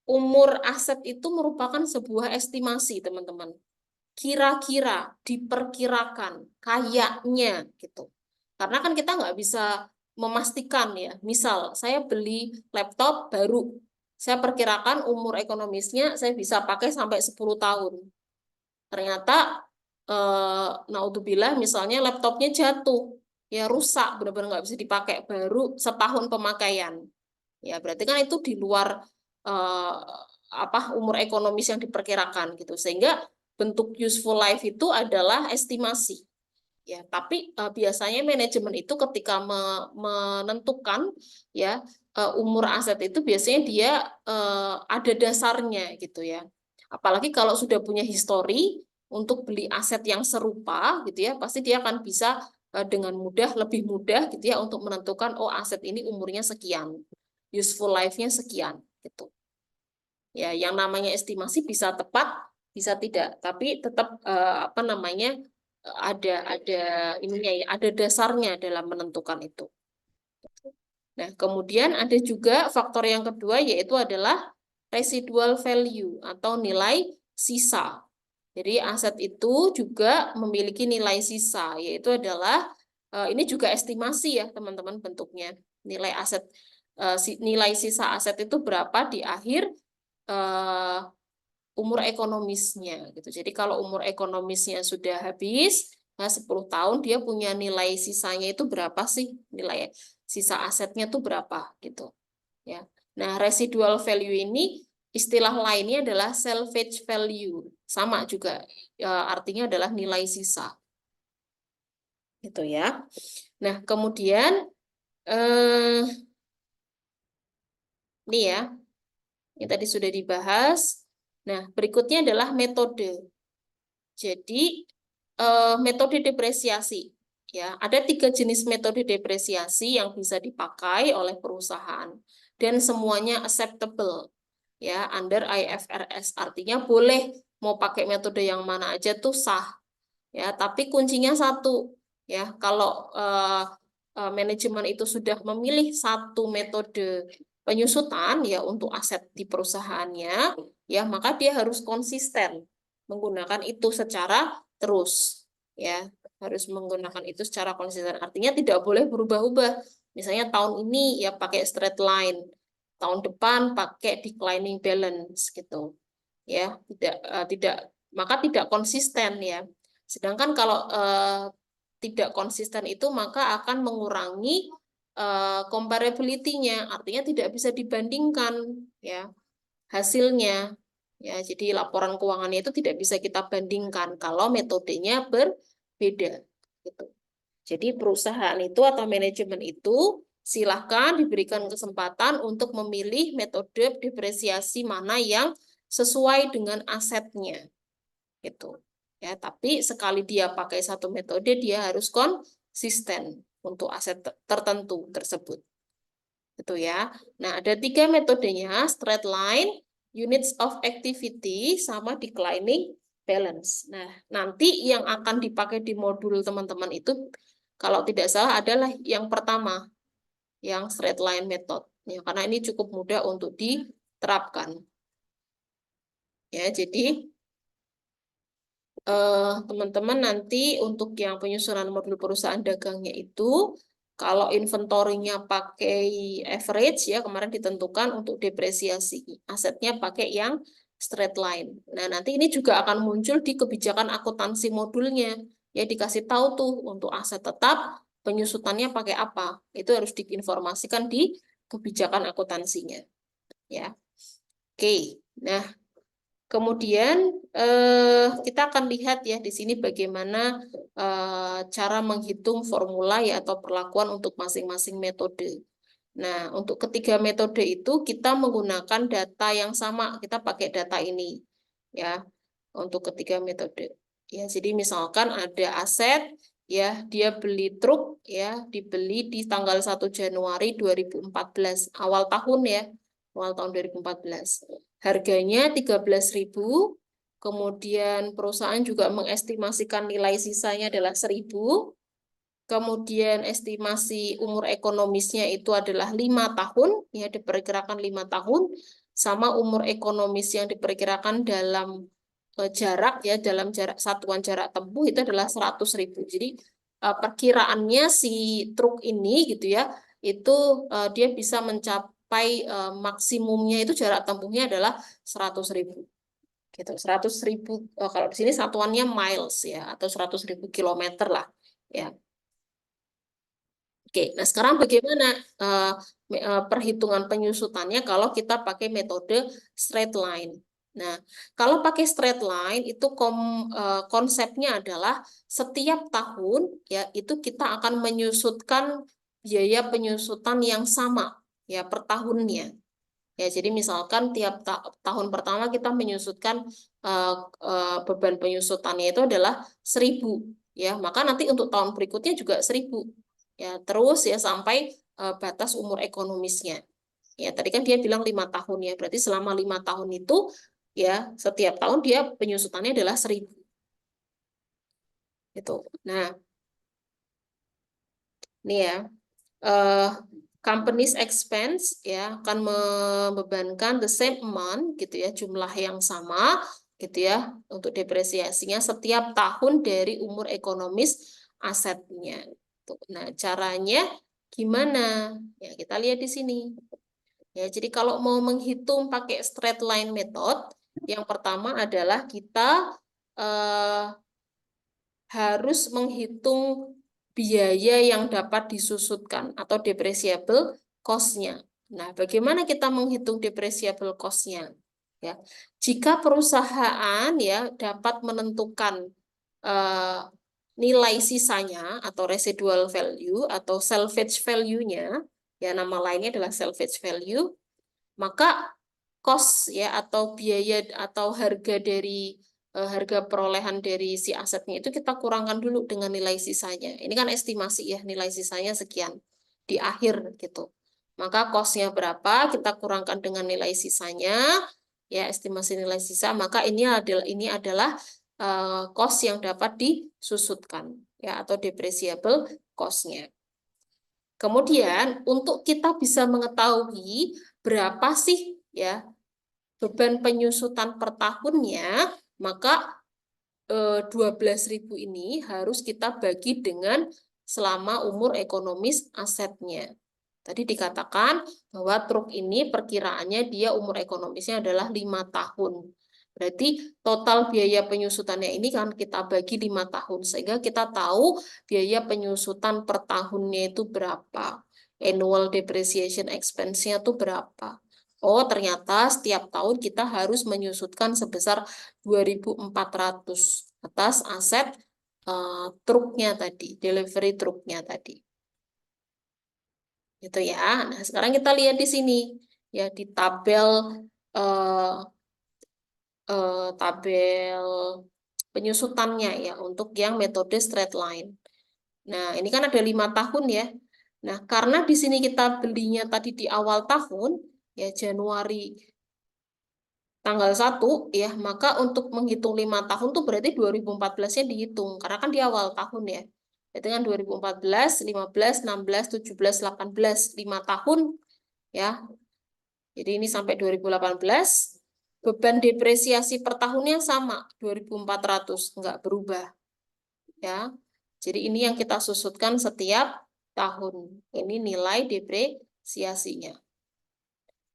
umur aset itu merupakan sebuah estimasi, teman-teman. Kira-kira, diperkirakan, kayaknya gitu. Karena kan kita nggak bisa memastikan ya. Misal saya beli laptop baru, saya perkirakan umur ekonomisnya saya bisa pakai sampai 10 tahun. Ternyata naudzubillah misalnya laptopnya jatuh, ya rusak, benar-benar nggak bisa dipakai, baru setahun pemakaian. Ya berarti kan itu di luar umur ekonomis yang diperkirakan gitu. Sehingga bentuk useful life itu adalah estimasi. Ya, tapi biasanya manajemen itu ketika menentukan ya umur aset itu biasanya dia ada dasarnya gitu ya. Apalagi kalau sudah punya histori untuk beli aset yang serupa gitu ya, pasti dia akan bisa dengan mudah, lebih mudah gitu ya untuk menentukan oh aset ini umurnya sekian, useful life-nya sekian gitu. Ya, yang namanya estimasi bisa tepat, bisa tidak, tapi tetap ada ininya ya, ada dasarnya dalam menentukan itu. Nah, kemudian ada juga faktor yang kedua yaitu adalah residual value atau nilai sisa. Jadi aset itu juga memiliki nilai sisa, yaitu adalah ini juga estimasi ya teman-teman bentuknya. Nilai aset nilai sisa aset itu berapa di akhir umur ekonomisnya gitu. Jadi kalau umur ekonomisnya sudah habis, nah 10 tahun dia punya nilai sisanya itu berapa sih? Nilai sisa asetnya itu berapa gitu. Ya. Nah, residual value ini istilah lainnya adalah salvage value. Sama juga artinya adalah nilai sisa. Gitu ya. Nah, kemudian ini ya. Ini tadi sudah dibahas. Nah, berikutnya adalah metode. Jadi, metode depresiasi. Ya, ada 3 jenis metode depresiasi yang bisa dipakai oleh perusahaan. Dan semuanya acceptable. Ya, under IFRS. Artinya boleh mau pakai metode yang mana aja tuh sah. Ya, tapi kuncinya satu. Ya, kalau manajemen itu sudah memilih satu metode penyusutan ya untuk aset di perusahaannya, ya maka dia harus konsisten menggunakan itu secara terus, ya harus menggunakan itu secara konsisten. Artinya tidak boleh berubah-ubah. Misalnya tahun ini ya pakai straight line, tahun depan pakai declining balance gitu, ya tidak maka tidak konsisten ya. Sedangkan kalau tidak konsisten itu maka akan mengurangi comparability-nya, artinya tidak bisa dibandingkan ya hasilnya. Ya, jadi laporan keuangannya itu tidak bisa kita bandingkan kalau metodenya berbeda. Gitu. Jadi perusahaan itu atau manajemen itu silahkan diberikan kesempatan untuk memilih metode depresiasi mana yang sesuai dengan asetnya. Gitu. Ya, tapi sekali dia pakai satu metode, dia harus konsisten untuk aset tertentu tersebut. Gitu ya. Nah, ada 3 metodenya, straight line, units of activity, sama declining balance. Nah, nanti yang akan dipakai di modul teman-teman itu, kalau tidak salah adalah yang pertama, yang straight line method. Ya, karena ini cukup mudah untuk diterapkan. Ya, jadi teman-teman nanti untuk yang penyusunan modul perusahaan dagangnya itu, kalau inventorinya pakai average ya kemarin ditentukan, untuk depresiasi asetnya pakai yang straight line. Nah, nanti ini juga akan muncul di kebijakan akuntansi modulnya. Ya, dikasih tahu tuh untuk aset tetap penyusutannya pakai apa. Itu harus diinformasikan di kebijakan akuntansinya. Ya. Oke. Nah, kemudian kita akan lihat ya di sini bagaimana cara menghitung formula ya atau perlakuan untuk masing-masing metode. Nah, untuk ketiga metode itu kita menggunakan data yang sama. Kita pakai data ini ya untuk ketiga metode. Ya, jadi misalkan ada aset ya, dia beli truk ya, dibeli di tanggal 1 Januari 2014, awal tahun ya. Awal tahun 2014. Harganya 13.000. Kemudian perusahaan juga mengestimasikan nilai sisanya adalah 1.000. Kemudian estimasi umur ekonomisnya itu adalah 5 tahun, ya diperkirakan 5 tahun, sama umur ekonomis yang diperkirakan dalam jarak ya, dalam jarak satuan jarak tempuh itu adalah 100.000. Jadi perkiraannya si truk ini gitu ya, itu dia bisa mencapai maksimumnya itu jarak tempuhnya adalah 100.000. Gitu, 100.000 kalau di sini satuannya miles ya, atau 100.000 kilometer lah ya. Oke, nah sekarang bagaimana perhitungan penyusutannya kalau kita pakai metode straight line? Nah, kalau pakai straight line itu konsepnya adalah setiap tahun ya itu kita akan menyusutkan biaya penyusutan yang sama ya per tahunnya. Ya, jadi misalkan tiap tahun pertama kita menyusutkan beban penyusutannya itu adalah 1.000 ya, maka nanti untuk tahun berikutnya juga 1.000 ya, terus ya sampai batas umur ekonomisnya. Ya, tadi kan dia bilang 5 tahun ya, berarti selama 5 tahun itu ya setiap tahun dia penyusutannya adalah 1.000 gitu. Nah, ini ya. Companies expense ya akan membebankan the same amount gitu ya, jumlah yang sama gitu ya untuk depresiasinya setiap tahun dari umur ekonomis asetnya. Nah, caranya gimana? Ya, kita lihat di sini. Ya, jadi kalau mau menghitung pakai straight line method, yang pertama adalah kita harus menghitung biaya yang dapat disusutkan atau depreciable cost-nya. Nah, bagaimana kita menghitung depreciable cost-nya? Ya, jika perusahaan ya dapat menentukan nilai sisanya atau residual value atau salvage value-nya, ya nama lainnya adalah salvage value, maka cost ya atau biaya atau harga dari harga perolehan dari si asetnya itu kita kurangkan dulu dengan nilai sisanya. Ini kan estimasi ya, nilai sisanya sekian di akhir gitu. Maka costnya berapa, kita kurangkan dengan nilai sisanya, ya estimasi nilai sisa, maka ini adalah cost yang dapat disusutkan ya atau depreciable cost-nya. Kemudian untuk kita bisa mengetahui berapa sih ya beban penyusutan per tahunnya, maka 12.000 ini harus kita bagi dengan selama umur ekonomis asetnya. Tadi dikatakan bahwa truk ini perkiraannya dia umur ekonomisnya adalah 5 tahun. Berarti total biaya penyusutannya ini kan kita bagi 5 tahun. Sehingga kita tahu biaya penyusutan per tahunnya itu berapa. Annual depreciation expense-nya itu berapa. Oh, ternyata setiap tahun kita harus menyusutkan sebesar 2.400 atas aset truknya tadi, delivery truknya tadi. Gitu ya. Nah, sekarang kita lihat di sini ya di eh, tabel penyusutannya ya untuk yang metode straight line. Nah, ini kan ada 5 tahun ya. Nah, karena di sini kita belinya tadi di awal tahun, ya Januari tanggal 1 ya, maka untuk menghitung 5 tahun tuh berarti 2014-nya dihitung, karena kan di awal tahun ya. Berarti kan 2014, 15, 16, 17, 18, 5 tahun ya. Jadi ini sampai 2018, beban depresiasi per tahunnya sama, 2.400, nggak berubah. Ya. Jadi ini yang kita susutkan setiap tahun. Ini nilai depresiasinya.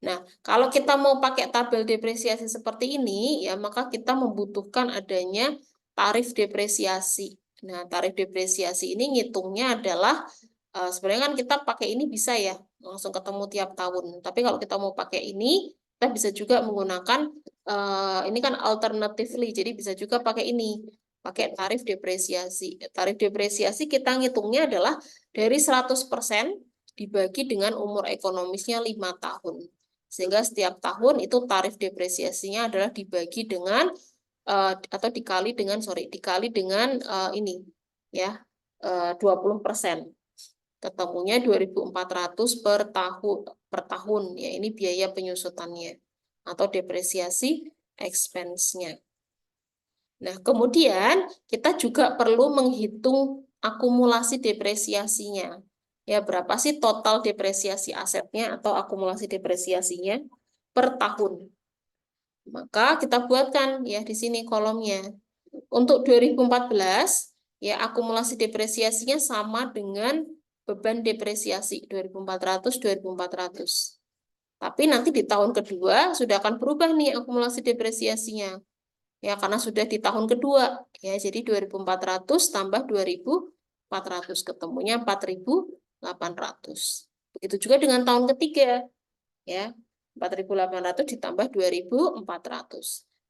Nah, kalau kita mau pakai tabel depresiasi seperti ini, ya maka kita membutuhkan adanya tarif depresiasi. Nah, tarif depresiasi ini ngitungnya adalah sebenarnya kan kita pakai ini bisa ya, langsung ketemu tiap tahun. Tapi kalau kita mau pakai ini, kita bisa juga menggunakan ini kan alternatively, jadi bisa juga pakai ini, pakai tarif depresiasi. Tarif depresiasi kita ngitungnya adalah dari 100% dibagi dengan umur ekonomisnya 5 tahun. Sehingga setiap tahun itu tarif depresiasinya adalah dibagi dengan atau dikali dengan ini ya 20%. Ketemunya 2.400 per tahun ya, ini biaya penyusutannya atau depresiasi expense-nya. Nah, kemudian kita juga perlu menghitung akumulasi depresiasinya. Ya, berapa sih total depresiasi asetnya atau akumulasi depresiasinya per tahun. Maka kita buatkan ya di sini kolomnya. Untuk 2014, ya akumulasi depresiasinya sama dengan beban depresiasi 2.400, 2.400. Tapi nanti di tahun kedua sudah akan berubah nih akumulasi depresiasinya. Ya, karena sudah di tahun kedua. Ya, jadi 2.400 tambah 2.400 ketemunya 4.800. Begitu juga dengan tahun ketiga. Ya, 4.800 ditambah 2.400.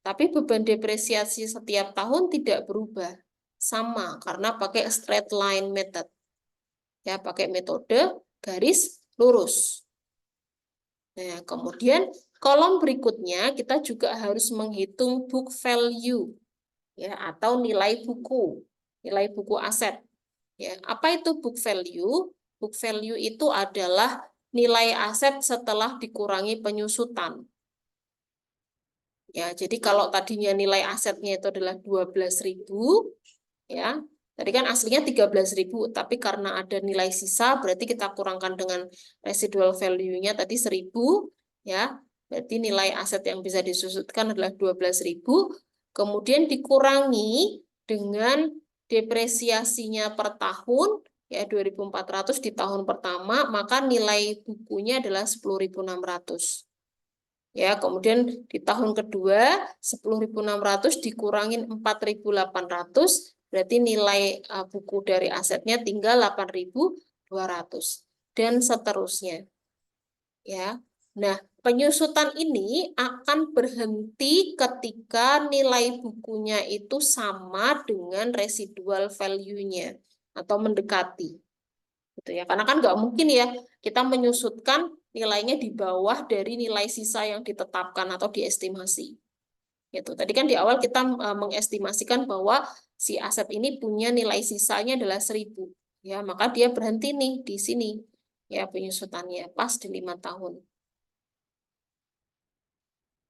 Tapi beban depresiasi setiap tahun tidak berubah. Sama, karena pakai straight line method. Ya, pakai metode garis lurus. Nah, kemudian kolom berikutnya kita juga harus menghitung book value ya atau nilai buku aset. Ya, apa itu book value? Book value itu adalah nilai aset setelah dikurangi penyusutan. Ya, jadi kalau tadinya nilai asetnya itu adalah 12.000, ya, tadi kan aslinya 13.000, tapi karena ada nilai sisa, berarti kita kurangkan dengan residual value-nya tadi 1.000, ya, berarti nilai aset yang bisa disusutkan adalah 12.000, kemudian dikurangi dengan depresiasinya per tahun, ya 2.400 di tahun pertama, maka nilai bukunya adalah 10.600. Ya, kemudian di tahun kedua 10.600 dikurangin 4.800, berarti nilai buku dari asetnya tinggal 8.200 dan seterusnya. Ya. Nah, penyusutan ini akan berhenti ketika nilai bukunya itu sama dengan residual value-nya atau mendekati. Gitu ya. Karena kan nggak mungkin ya kita menyusutkan nilainya di bawah dari nilai sisa yang ditetapkan atau diestimasi. Gitu. Tadi kan di awal kita mengestimasikan bahwa si aset ini punya nilai sisanya adalah 1.000. Ya, maka dia berhenti nih di sini. Ya, penyusutannya pas di 5 tahun.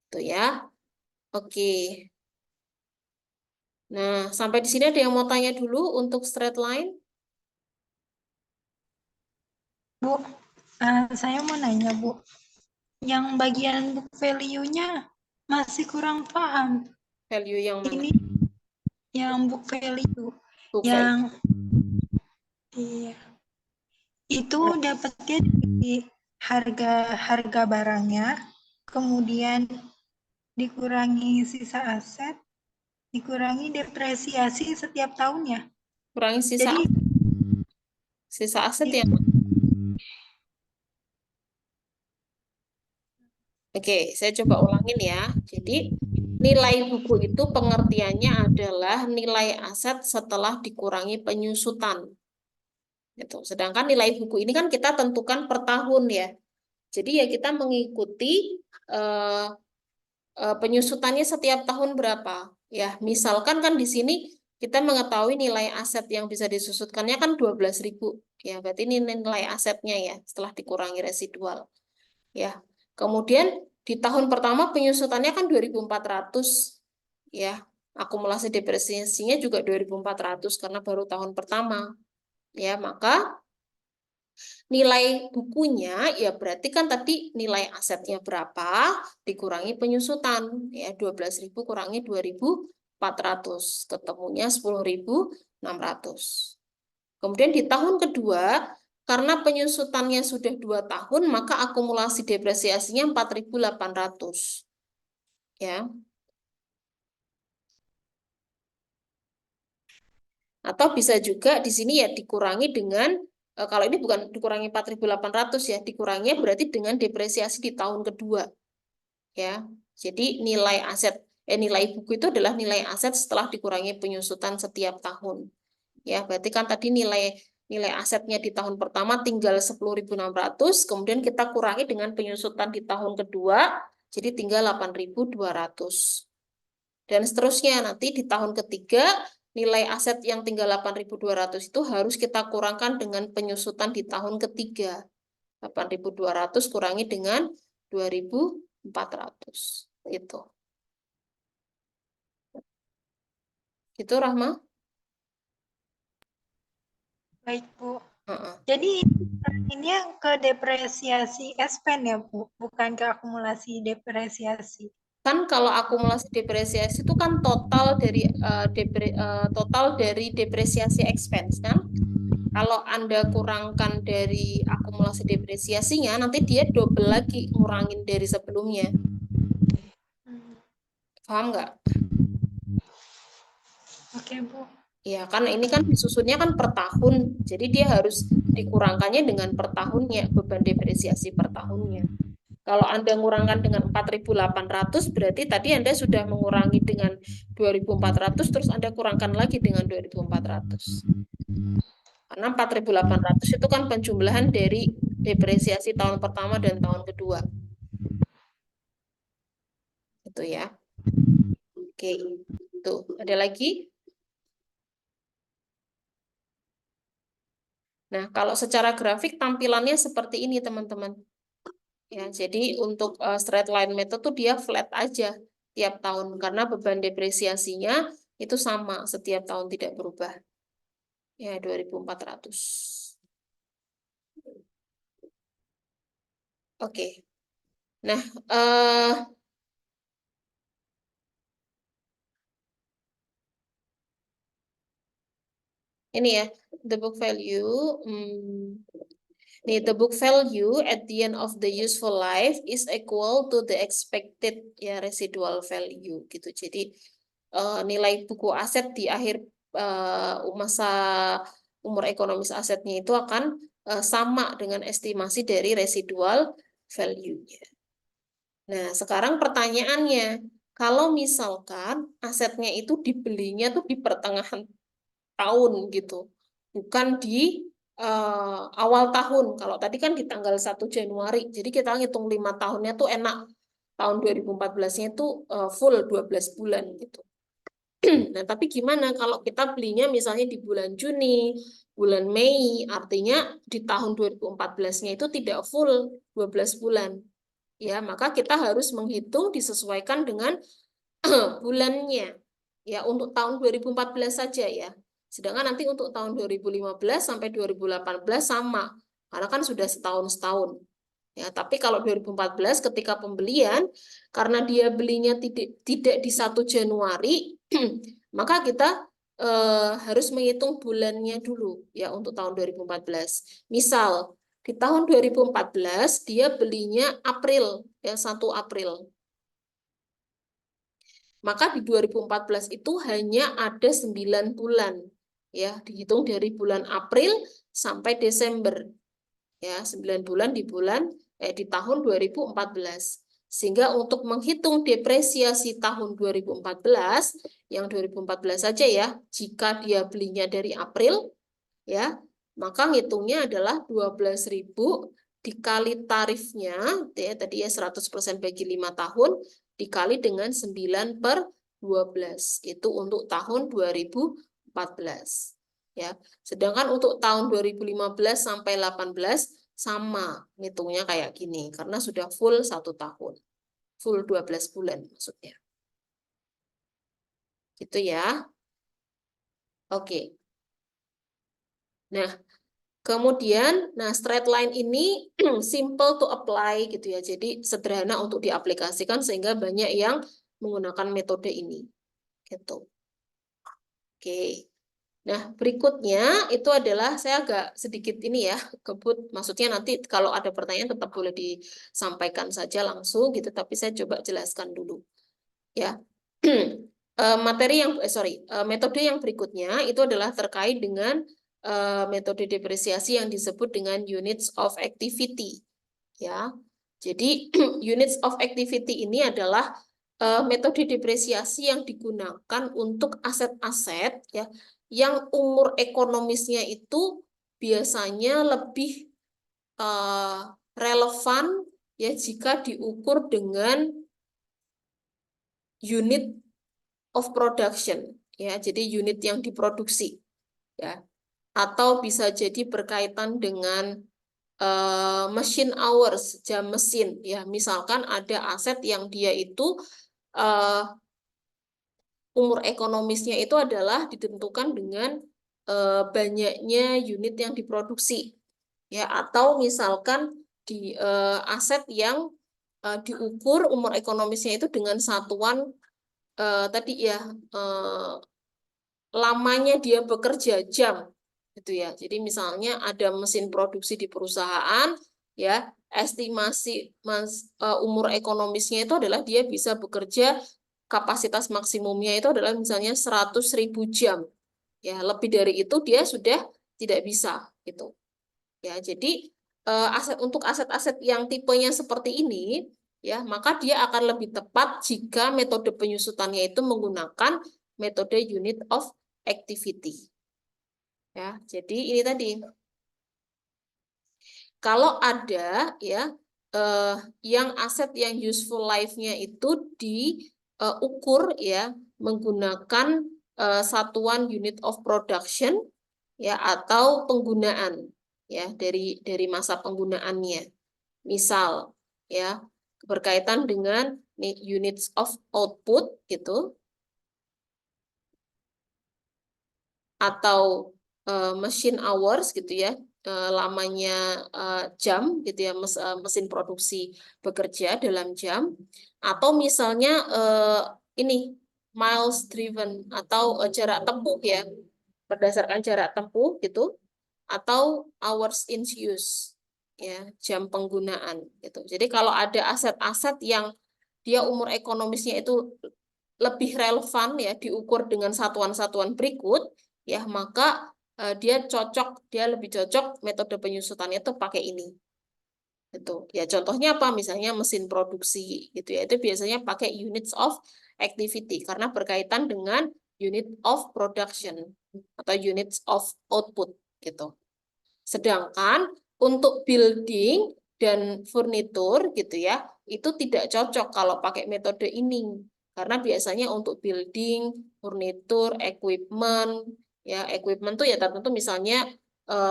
Tuh ya. Oke. Nah, sampai di sini ada yang mau tanya dulu untuk straight line? Bu, saya mau nanya, Bu. Yang bagian book value-nya masih kurang paham. Value yang mana? Ini yang book value. Book Yang value. iya, itu dapatnya di harga barangnya, kemudian dikurangi sisa aset, dikurangi depresiasi setiap tahunnya. Kurangi sisa Jadi aset di, yang Oke, saya coba ulangin ya. Jadi, nilai buku itu pengertiannya adalah nilai aset setelah dikurangi penyusutan. Gitu. Sedangkan nilai buku ini kan kita tentukan per tahun ya. Jadi ya kita mengikuti eh, penyusutannya setiap tahun berapa. Ya, misalkan kan di sini kita mengetahui nilai aset yang bisa disusutkannya kan 12.000. Ya, berarti ini nilai asetnya ya setelah dikurangi residual. Ya. Kemudian di tahun pertama penyusutannya kan 2.400 ya. Akumulasi depresiasinya juga 2.400 karena baru tahun pertama. Ya, maka nilai bukunya ya berarti kan tadi nilai asetnya berapa dikurangi penyusutan ya 12.000 kurangi 2.400 ketemunya 10.600. Kemudian di tahun kedua karena penyusutannya sudah 2 tahun maka akumulasi depresiasinya 4.800 ya. Atau bisa juga di sini ya dikurangi dengan kalau ini bukan dikurangi 4.800 ya, dikuranginya berarti dengan depresiasi di tahun kedua ya. Jadi nilai buku itu adalah nilai aset setelah dikurangi penyusutan setiap tahun. Ya, berarti kan tadi nilai nilai asetnya di tahun pertama tinggal 10.600, kemudian kita kurangi dengan penyusutan di tahun kedua, jadi tinggal 8.200. Dan seterusnya nanti di tahun ketiga nilai aset yang tinggal 8.200 itu harus kita kurangkan dengan penyusutan di tahun ketiga. 8.200 kurangi dengan 2.400. Itu. Itu Rahma? baik Bu. Heeh. Jadi ini yang ke depresiasi SPEN ya Bu, bukan ke akumulasi depresiasi. Kan kalau akumulasi depresiasi itu kan total dari depresiasi expense kan? Kalau Anda kurangkan dari akumulasi depresiasinya, nanti dia double lagi ngurangin dari sebelumnya. Hmm, Paham nggak? Oke Bu. Ya, karena ini kan disusunnya kan per tahun. Jadi dia harus dikurangkannya dengan per tahunnya, beban depresiasi per tahunnya. Kalau Anda ngurangkan dengan 4.800, berarti tadi Anda sudah mengurangi dengan 2.400, terus Anda kurangkan lagi dengan 2.400. Karena 4.800 itu kan penjumlahan dari depresiasi tahun pertama dan tahun kedua. Itu ya. Oke, tuh ada lagi. Nah, kalau secara grafik tampilannya seperti ini, teman-teman. Ya, jadi untuk straight line method tuh dia flat aja tiap tahun karena beban depresiasinya itu sama setiap tahun tidak berubah. Ya, 2.400. Oke. Nah, ini ya, the book value. Nih, the book value at the end of the useful life is equal to the expected ya residual value gitu. Jadi nilai buku aset di akhir masa umur ekonomis asetnya itu akan sama dengan estimasi dari residual value-nya. Nah, sekarang pertanyaannya, kalau misalkan asetnya itu dibelinya tuh di pertengahan tahun gitu, bukan di awal tahun. Kalau tadi kan di tanggal 1 Januari, jadi kita ngitung 5 tahunnya tuh enak. Tahun 2014-nya itu full 12 bulan gitu. Nah, tapi gimana kalau kita belinya misalnya di bulan Juni, bulan Mei, artinya di tahun 2014-nya itu tidak full 12 bulan. Ya, maka kita harus menghitung disesuaikan dengan bulannya. Ya, untuk tahun 2014 saja ya. Sedangkan nanti untuk tahun 2015 sampai 2018 sama. Karena kan sudah setahun-setahun. Ya, tapi kalau 2014 ketika pembelian, karena dia belinya tidak di 1 Januari, maka kita harus menghitung bulannya dulu ya untuk tahun 2014. Misal, di tahun 2014 dia belinya April, ya 1 April. Maka di 2014 itu hanya ada 9 bulan. Ya, dihitung dari bulan April sampai Desember. Ya, 9 bulan di tahun 2014. Sehingga untuk menghitung depresiasi tahun 2014, yang 2014 saja ya, jika dia belinya dari April, ya, maka ngitungnya adalah 12.000 dikali tarifnya, ya, tadi ya 100% bagi 5 tahun, dikali dengan 9/12. Itu untuk tahun 2014. Ya. Sedangkan untuk tahun 2015 sampai 18 sama ngitungnya kayak gini, karena sudah full 1 tahun. Full 12 bulan maksudnya. Gitu ya. Oke. Nah, kemudian, straight line ini simple to apply gitu ya. Jadi sederhana untuk diaplikasikan sehingga banyak yang menggunakan metode ini. Gitu. Oke. Nah, berikutnya itu adalah saya agak sedikit ini ya, kebut. Maksudnya nanti kalau ada pertanyaan tetap boleh disampaikan saja langsung gitu, tapi saya coba jelaskan dulu. Ya. Metode yang berikutnya itu adalah terkait dengan metode depresiasi yang disebut dengan units of activity. Ya, jadi units of activity ini adalah metode depresiasi yang digunakan untuk aset-aset ya yang umur ekonomisnya itu biasanya lebih relevan ya jika diukur dengan unit of production ya, jadi unit yang diproduksi ya, atau bisa jadi berkaitan dengan machine hours, jam mesin ya. Misalkan ada aset yang dia itu umur ekonomisnya itu adalah ditentukan dengan banyaknya unit yang diproduksi ya, atau misalkan di aset yang diukur umur ekonomisnya itu dengan satuan tadi ya, lamanya dia bekerja jam gitu ya. Jadi misalnya ada mesin produksi di perusahaan ya, estimasi umur ekonomisnya itu adalah dia bisa bekerja, kapasitas maksimumnya itu adalah misalnya 100.000 jam ya, lebih dari itu dia sudah tidak bisa gitu ya. Jadi untuk aset-aset yang tipenya seperti ini ya, maka dia akan lebih tepat jika metode penyusutannya itu menggunakan metode unit of activity. Ya, jadi ini tadi. Kalau ada ya yang aset yang useful life-nya itu diukur ya menggunakan satuan unit of production ya atau penggunaan ya dari masa penggunaannya. Misal ya berkaitan dengan units of output gitu, atau machine hours gitu ya, lamanya jam gitu ya, mesin produksi bekerja dalam jam, atau misalnya ini miles driven atau jarak tempuh ya, berdasarkan jarak tempuh gitu, atau hours in use ya, jam penggunaan gitu. Jadi kalau ada aset-aset yang dia umur ekonomisnya itu lebih relevan ya diukur dengan satuan-satuan berikut ya, maka dia lebih cocok metode penyusutannya itu pakai ini gitu ya. Contohnya apa, misalnya mesin produksi gitu ya, itu biasanya pakai units of activity karena berkaitan dengan unit of production atau units of output gitu. Sedangkan untuk building dan furnitur gitu ya, itu tidak cocok kalau pakai metode ini. Karena biasanya untuk building, furnitur, equipment, ya equipment tuh ya tertentu misalnya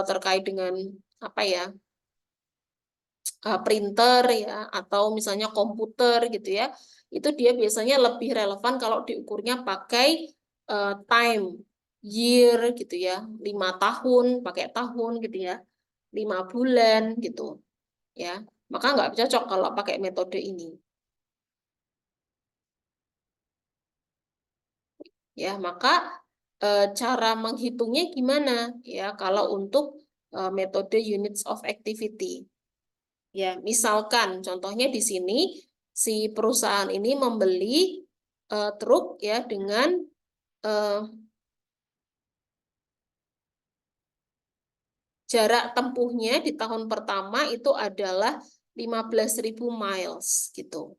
terkait dengan apa ya, printer ya, atau misalnya komputer gitu ya, itu dia biasanya lebih relevan kalau diukurnya pakai time, year gitu ya, 5 tahun, pakai tahun gitu ya, 5 bulan gitu ya, maka nggak cocok kalau pakai metode ini ya. Maka cara menghitungnya gimana ya kalau untuk metode units of activity ya, misalkan contohnya di sini si perusahaan ini membeli truk ya dengan jarak tempuhnya di tahun pertama itu adalah 15.000 miles gitu.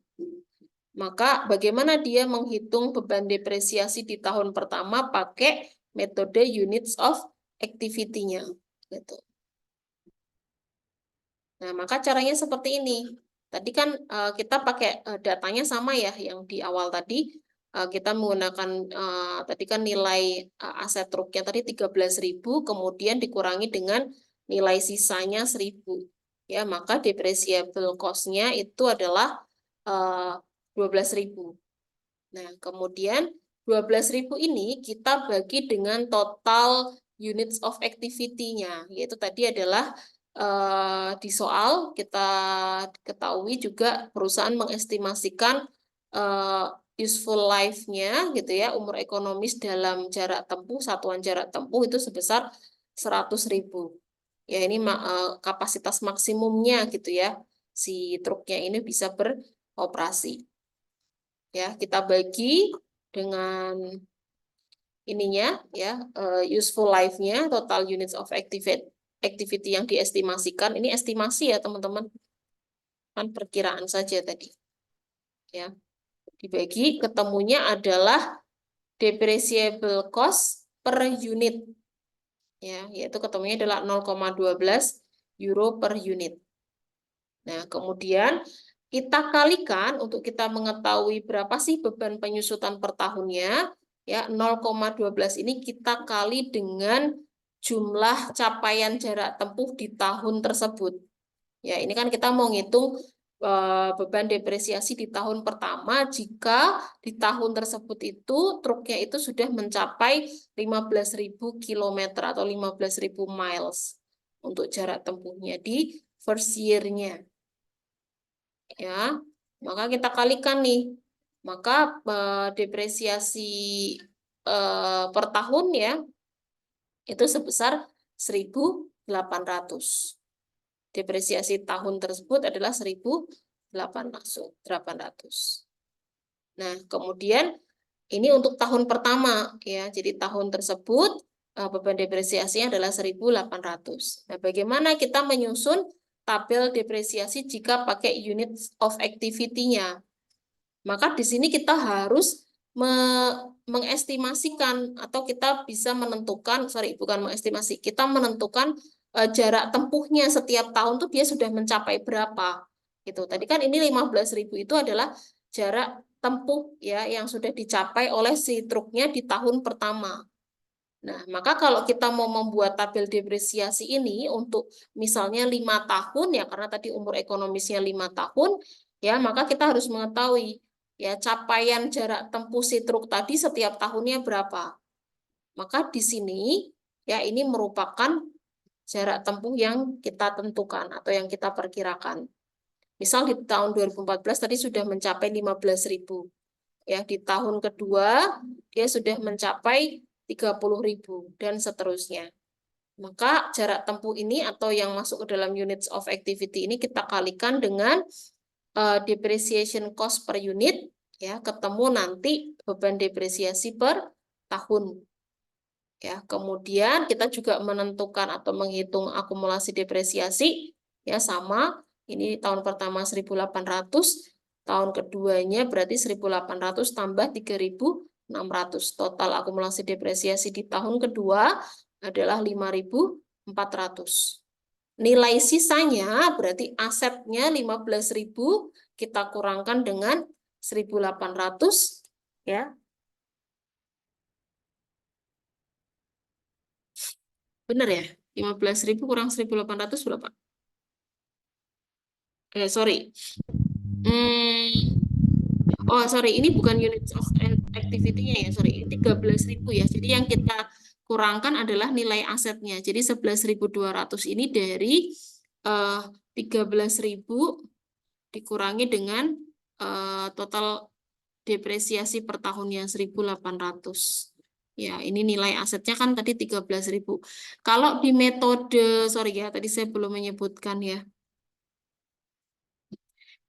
Maka bagaimana dia menghitung beban depresiasi di tahun pertama pakai metode units of activity-nya gitu. Nah, maka caranya seperti ini. Tadi kan kita pakai datanya sama ya yang di awal tadi. Kita menggunakan tadi kan nilai aset truknya tadi 13.000 kemudian dikurangi dengan nilai sisanya 1.000. Ya, maka depreciable cost-nya itu adalah 12.000. Nah, kemudian 12.000 ini kita bagi dengan total units of activity-nya, yaitu tadi adalah di soal kita ketahui juga perusahaan mengestimasikan useful life-nya gitu ya, umur ekonomis dalam jarak tempuh, satuan jarak tempuh itu sebesar 100.000. Ya, ini kapasitas maksimumnya gitu ya, si truknya ini bisa beroperasi. Ya, kita bagi dengan ininya ya, useful life-nya, total units of activity yang diestimasikan. Ini estimasi ya, teman-teman. Kan perkiraan saja tadi. Ya. Dibagi ketemunya adalah depreciable cost per unit. Ya, yaitu ketemunya adalah 0,12 euro per unit. Nah, kemudian kita kalikan untuk kita mengetahui berapa sih beban penyusutan per tahunnya, ya 0,12 ini kita kali dengan jumlah capaian jarak tempuh di tahun tersebut. Ya, ini kan kita mau ngitung beban depresiasi di tahun pertama jika di tahun tersebut itu truknya itu sudah mencapai 15.000 kilometer atau 15.000 miles untuk jarak tempuhnya di first year-nya. Ya, maka kita kalikan nih. Maka depresiasi per tahun ya itu sebesar 1.800. Depresiasi tahun tersebut adalah 1.800. Nah, kemudian ini untuk tahun pertama ya. Jadi tahun tersebut beban depresiasinya adalah 1.800. Nah, bagaimana kita menyusun tabel depresiasi jika pakai units of activity-nya? Maka di sini kita harus mengestimasikan atau kita bisa menentukan, bukan mengestimasi, kita menentukan jarak tempuhnya setiap tahun tuh dia sudah mencapai berapa. Gitu. Tadi kan ini 15.000 itu adalah jarak tempuh ya yang sudah dicapai oleh si truknya di tahun pertama. Nah, maka kalau kita mau membuat tabel depresiasi ini untuk misalnya 5 tahun ya karena tadi umur ekonomisnya 5 tahun ya, maka kita harus mengetahui ya capaian jarak tempuh si truk tadi setiap tahunnya berapa. Maka di sini ya ini merupakan jarak tempuh yang kita tentukan atau yang kita perkirakan. Misal di tahun 2014 tadi sudah mencapai 15.000. Ya, di tahun kedua dia sudah mencapai 30.000 dan seterusnya. Maka jarak tempuh ini atau yang masuk ke dalam units of activity ini kita kalikan dengan depreciation cost per unit ya, ketemu nanti beban depresiasi per tahun. Ya, kemudian kita juga menentukan atau menghitung akumulasi depresiasi ya sama. Ini tahun pertama 1.800, tahun keduanya berarti 1.800 tambah 3.600. Total akumulasi depresiasi di tahun kedua adalah 5.400. Nilai sisanya berarti asetnya 15.000 kita kurangkan dengan 1.800 ya. Benar ya? 15.000 kurang 1.800 berapa? Sorry. Oh, sorry. Ini bukan units of activity-nya ya. Sorry. 13.000 ya. Jadi yang kita kurangkan adalah nilai asetnya. Jadi 11.200 ini dari 13.000 dikurangi dengan total depresiasi per tahunnya 1.800. Ya, ini nilai asetnya kan tadi 13.000. Kalau di metode, sorry ya, tadi saya belum menyebutkan ya.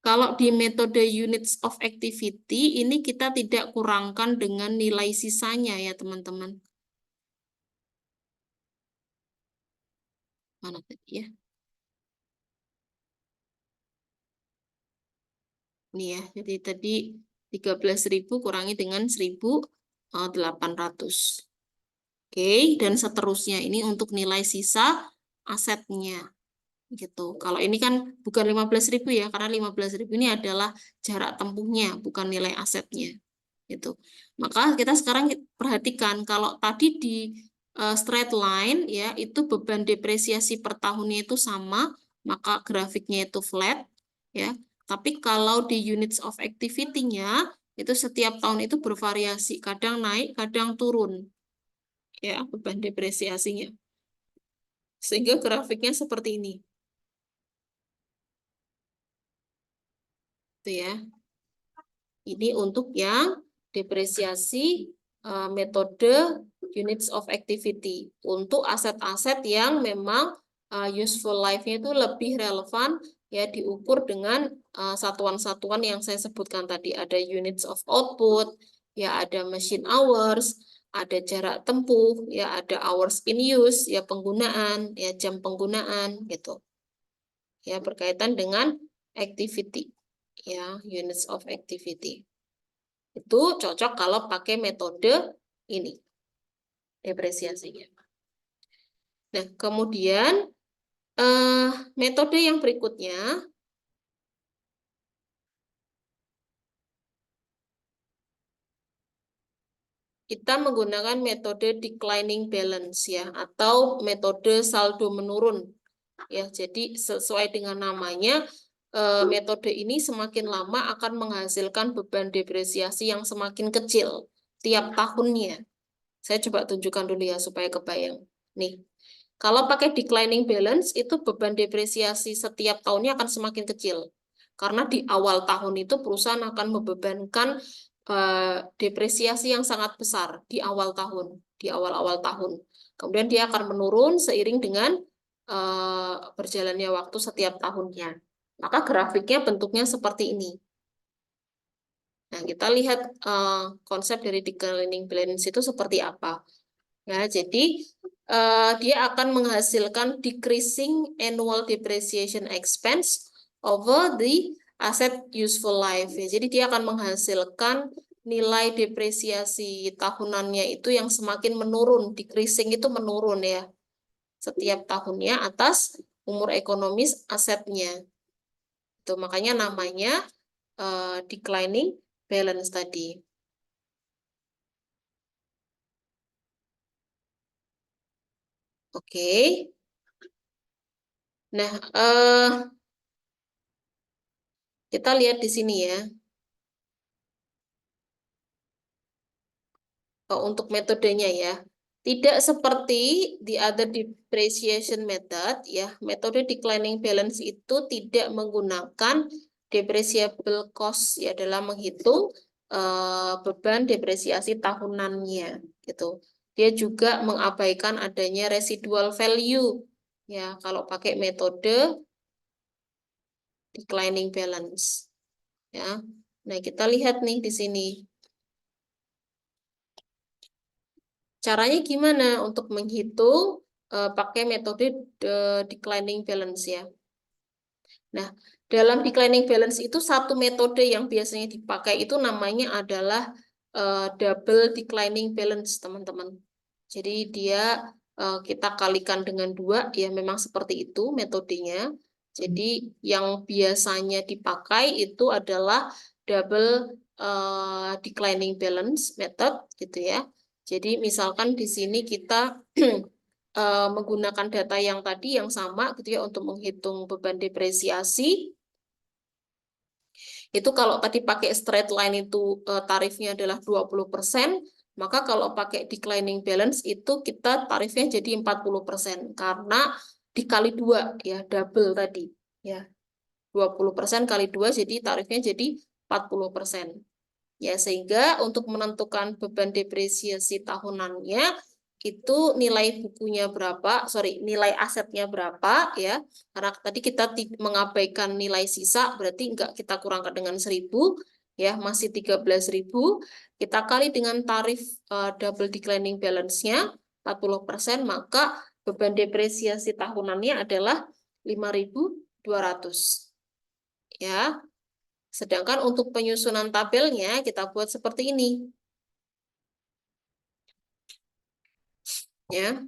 Kalau di metode units of activity, ini kita tidak kurangkan dengan nilai sisanya ya teman-teman. Mana tadi ya? Ini ya, jadi tadi 13.000 kurangi dengan 1.800. Oke, dan seterusnya ini untuk nilai sisa asetnya. Gitu. Kalau ini kan bukan 15.000 ya, karena 15.000 ini adalah jarak tempuhnya, bukan nilai asetnya. Gitu. Maka kita sekarang perhatikan kalau tadi di straight line ya, itu beban depresiasi per tahunnya itu sama, maka grafiknya itu flat ya. Tapi kalau di units of activity-nya itu setiap tahun itu bervariasi, kadang naik, kadang turun ya beban depresiasinya. Sehingga grafiknya seperti ini. Itu ya. Ini untuk yang depresiasi metode units of activity. Untuk aset-aset yang memang useful life-nya itu lebih relevan ya diukur dengan satuan-satuan yang saya sebutkan tadi. Ada units of output, ya ada machine hours, ada jarak tempuh, ya ada hours in use, ya penggunaan, ya jam penggunaan gitu. Ya berkaitan dengan activity, ya units of activity. Itu cocok kalau pakai metode ini, depresiasinya. Nah, kemudian metode yang berikutnya, kita menggunakan metode declining balance ya, atau metode saldo menurun. Ya, jadi sesuai dengan namanya, metode ini semakin lama akan menghasilkan beban depresiasi yang semakin kecil tiap tahunnya. Saya coba tunjukkan dulu ya supaya kebayang. Nih, kalau pakai declining balance itu beban depresiasi setiap tahunnya akan semakin kecil. Karena di awal tahun itu perusahaan akan membebankan depresiasi yang sangat besar di awal tahun, di awal-awal tahun. Kemudian dia akan menurun seiring dengan berjalannya waktu setiap tahunnya. Maka grafiknya bentuknya seperti ini. Nah, kita lihat konsep dari declining balance itu seperti apa. Ya, jadi dia akan menghasilkan decreasing annual depreciation expense over the asset useful life. Ya, jadi dia akan menghasilkan nilai depresiasi tahunannya itu yang semakin menurun. Decreasing itu menurun ya setiap tahunnya atas umur ekonomis asetnya. Itu makanya namanya declining balance tadi. Oke. Nah, kita lihat di sini ya. Untuk metodenya ya. Tidak seperti the other depreciation method ya. Metode declining balance itu tidak menggunakan depreciable cost ya dalam menghitung beban depresiasi tahunannya gitu. Dia juga mengabaikan adanya residual value ya kalau pakai metode declining balance ya. Nah, kita lihat nih di sini. Caranya gimana untuk menghitung pakai metode declining balance ya. Nah, dalam declining balance itu satu metode yang biasanya dipakai itu namanya adalah double declining balance, teman-teman. Jadi dia kita kalikan dengan 2, ya memang seperti itu metodenya. Jadi yang biasanya dipakai itu adalah double declining balance method gitu ya. Jadi misalkan di sini kita menggunakan data yang tadi yang sama gitu ya untuk menghitung beban depresiasi. Itu kalau tadi pakai straight line itu tarifnya adalah 20%, maka kalau pakai declining balance itu kita tarifnya jadi 40% karena dikali 2 ya, double tadi ya. 20% kali 2 jadi tarifnya jadi 40%. Ya, sehingga untuk menentukan beban depresiasi tahunannya itu nilai bukunya berapa, nilai asetnya berapa ya. Karena tadi kita mengabaikan nilai sisa, berarti enggak kita kurangkan dengan 1.000 ya, masih 13.000. Kita kali dengan tarif double declining balance-nya 40%, maka beban depresiasi tahunannya adalah 5.200 ya. Sedangkan untuk penyusunan tabelnya kita buat seperti ini. Ya.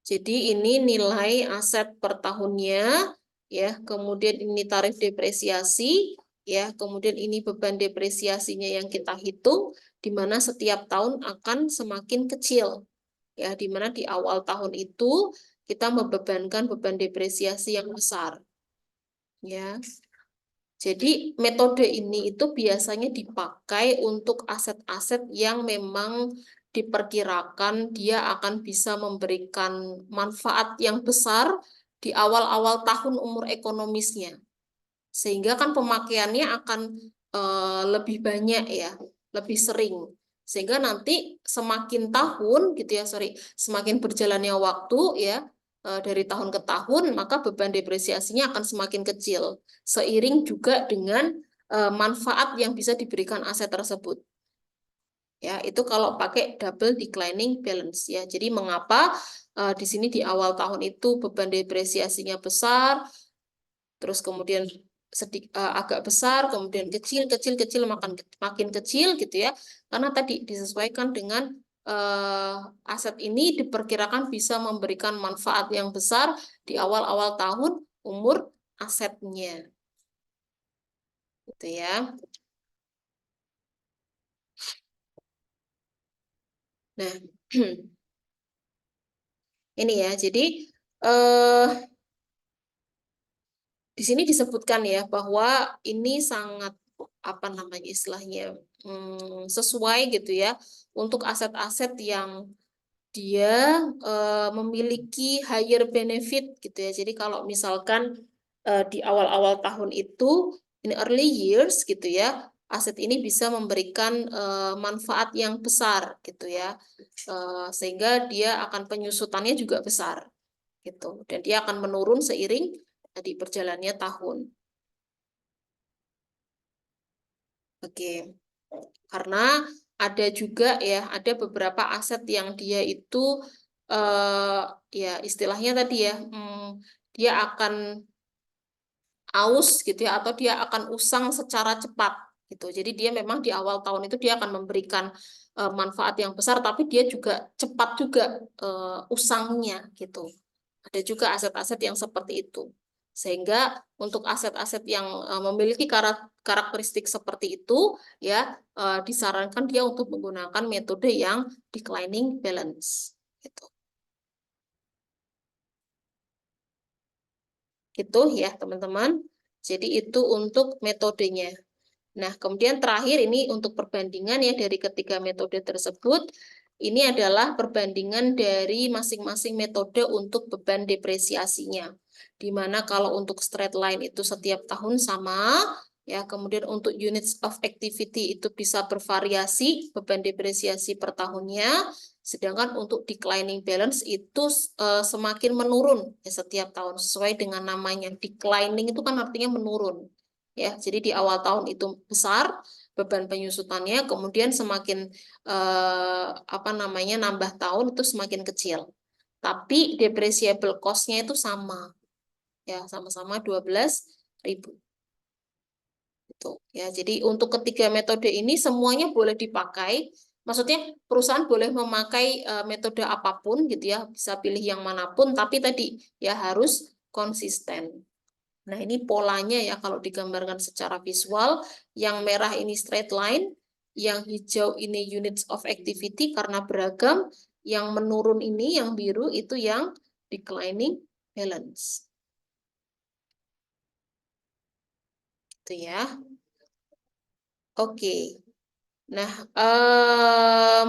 Jadi ini nilai aset per tahunnya, ya. Kemudian ini tarif depresiasi, ya. Kemudian ini beban depresiasinya yang kita hitung, di mana setiap tahun akan semakin kecil, ya. Di mana di awal tahun itu kita membebankan beban depresiasi yang besar, ya. Jadi metode ini itu biasanya dipakai untuk aset-aset yang memang diperkirakan dia akan bisa memberikan manfaat yang besar di awal-awal tahun umur ekonomisnya. Sehingga kan pemakaiannya akan lebih banyak ya, lebih sering. Sehingga nanti semakin tahun gitu ya, semakin berjalannya waktu ya, dari tahun ke tahun, maka beban depresiasinya akan semakin kecil. Seiring juga dengan manfaat yang bisa diberikan aset tersebut. Ya, itu kalau pakai double declining balance ya. Jadi mengapa di sini di awal tahun itu beban depresiasinya besar, terus kemudian agak besar, kemudian kecil, kecil, kecil, makin kecil gitu ya. Karena tadi disesuaikan dengan aset ini diperkirakan bisa memberikan manfaat yang besar di awal-awal tahun umur asetnya. Gitu ya. Nah, ini ya. Jadi di sini disebutkan ya bahwa ini sangat apa namanya istilahnya sesuai gitu ya untuk aset-aset yang dia memiliki higher benefit gitu ya. Jadi kalau misalkan di awal-awal tahun itu in early years gitu ya, aset ini bisa memberikan manfaat yang besar gitu ya. Sehingga dia akan penyusutannya juga besar gitu. Dan dia akan menurun seiring di berjalannya tahun. Oke. Karena ada juga ya, ada beberapa aset yang dia itu ya istilahnya tadi ya, dia akan aus gitu ya, atau dia akan usang secara cepat gitu. Jadi dia memang di awal tahun itu dia akan memberikan manfaat yang besar, tapi dia juga cepat juga usangnya gitu. Ada juga aset-aset yang seperti itu. Sehingga untuk aset-aset yang memiliki karakteristik seperti itu, ya disarankan dia untuk menggunakan metode yang declining balance. Gitu. Gitu ya teman-teman. Jadi itu untuk metodenya. Nah, kemudian terakhir ini untuk perbandingan ya dari ketiga metode tersebut. Ini adalah perbandingan dari masing-masing metode untuk beban depresiasinya. Di mana kalau untuk straight line itu setiap tahun sama, ya kemudian untuk units of activity itu bisa bervariasi beban depresiasi per tahunnya, sedangkan untuk declining balance itu semakin menurun ya, setiap tahun sesuai dengan namanya. Declining itu kan artinya menurun. Ya, jadi di awal tahun itu besar beban penyusutannya, kemudian semakin apa namanya nambah tahun itu semakin kecil. Tapi depreciable cost-nya itu sama. Ya, sama-sama 12.000. Gitu. Ya, jadi untuk ketiga metode ini semuanya boleh dipakai. Maksudnya perusahaan boleh memakai metode apapun gitu ya, bisa pilih yang manapun, tapi tadi ya harus konsisten. Nah, ini polanya ya kalau digambarkan secara visual. Yang merah ini straight line, yang hijau ini units of activity karena beragam, yang menurun ini yang biru itu yang declining balance. Itu ya. Oke. Nah,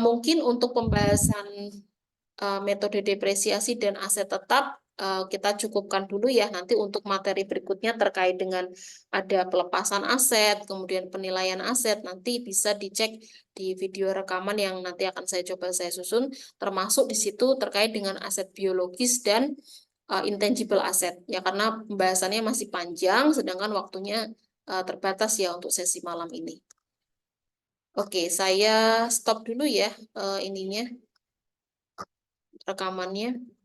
mungkin untuk pembahasan metode depresiasi dan aset tetap kita cukupkan dulu ya. Nanti untuk materi berikutnya terkait dengan ada pelepasan aset, kemudian penilaian aset, nanti bisa dicek di video rekaman yang nanti akan saya susun, termasuk di situ terkait dengan aset biologis dan intangible aset. Ya karena pembahasannya masih panjang, sedangkan waktunya terbatas ya untuk sesi malam ini. Oke, saya stop dulu ya ininya rekamannya.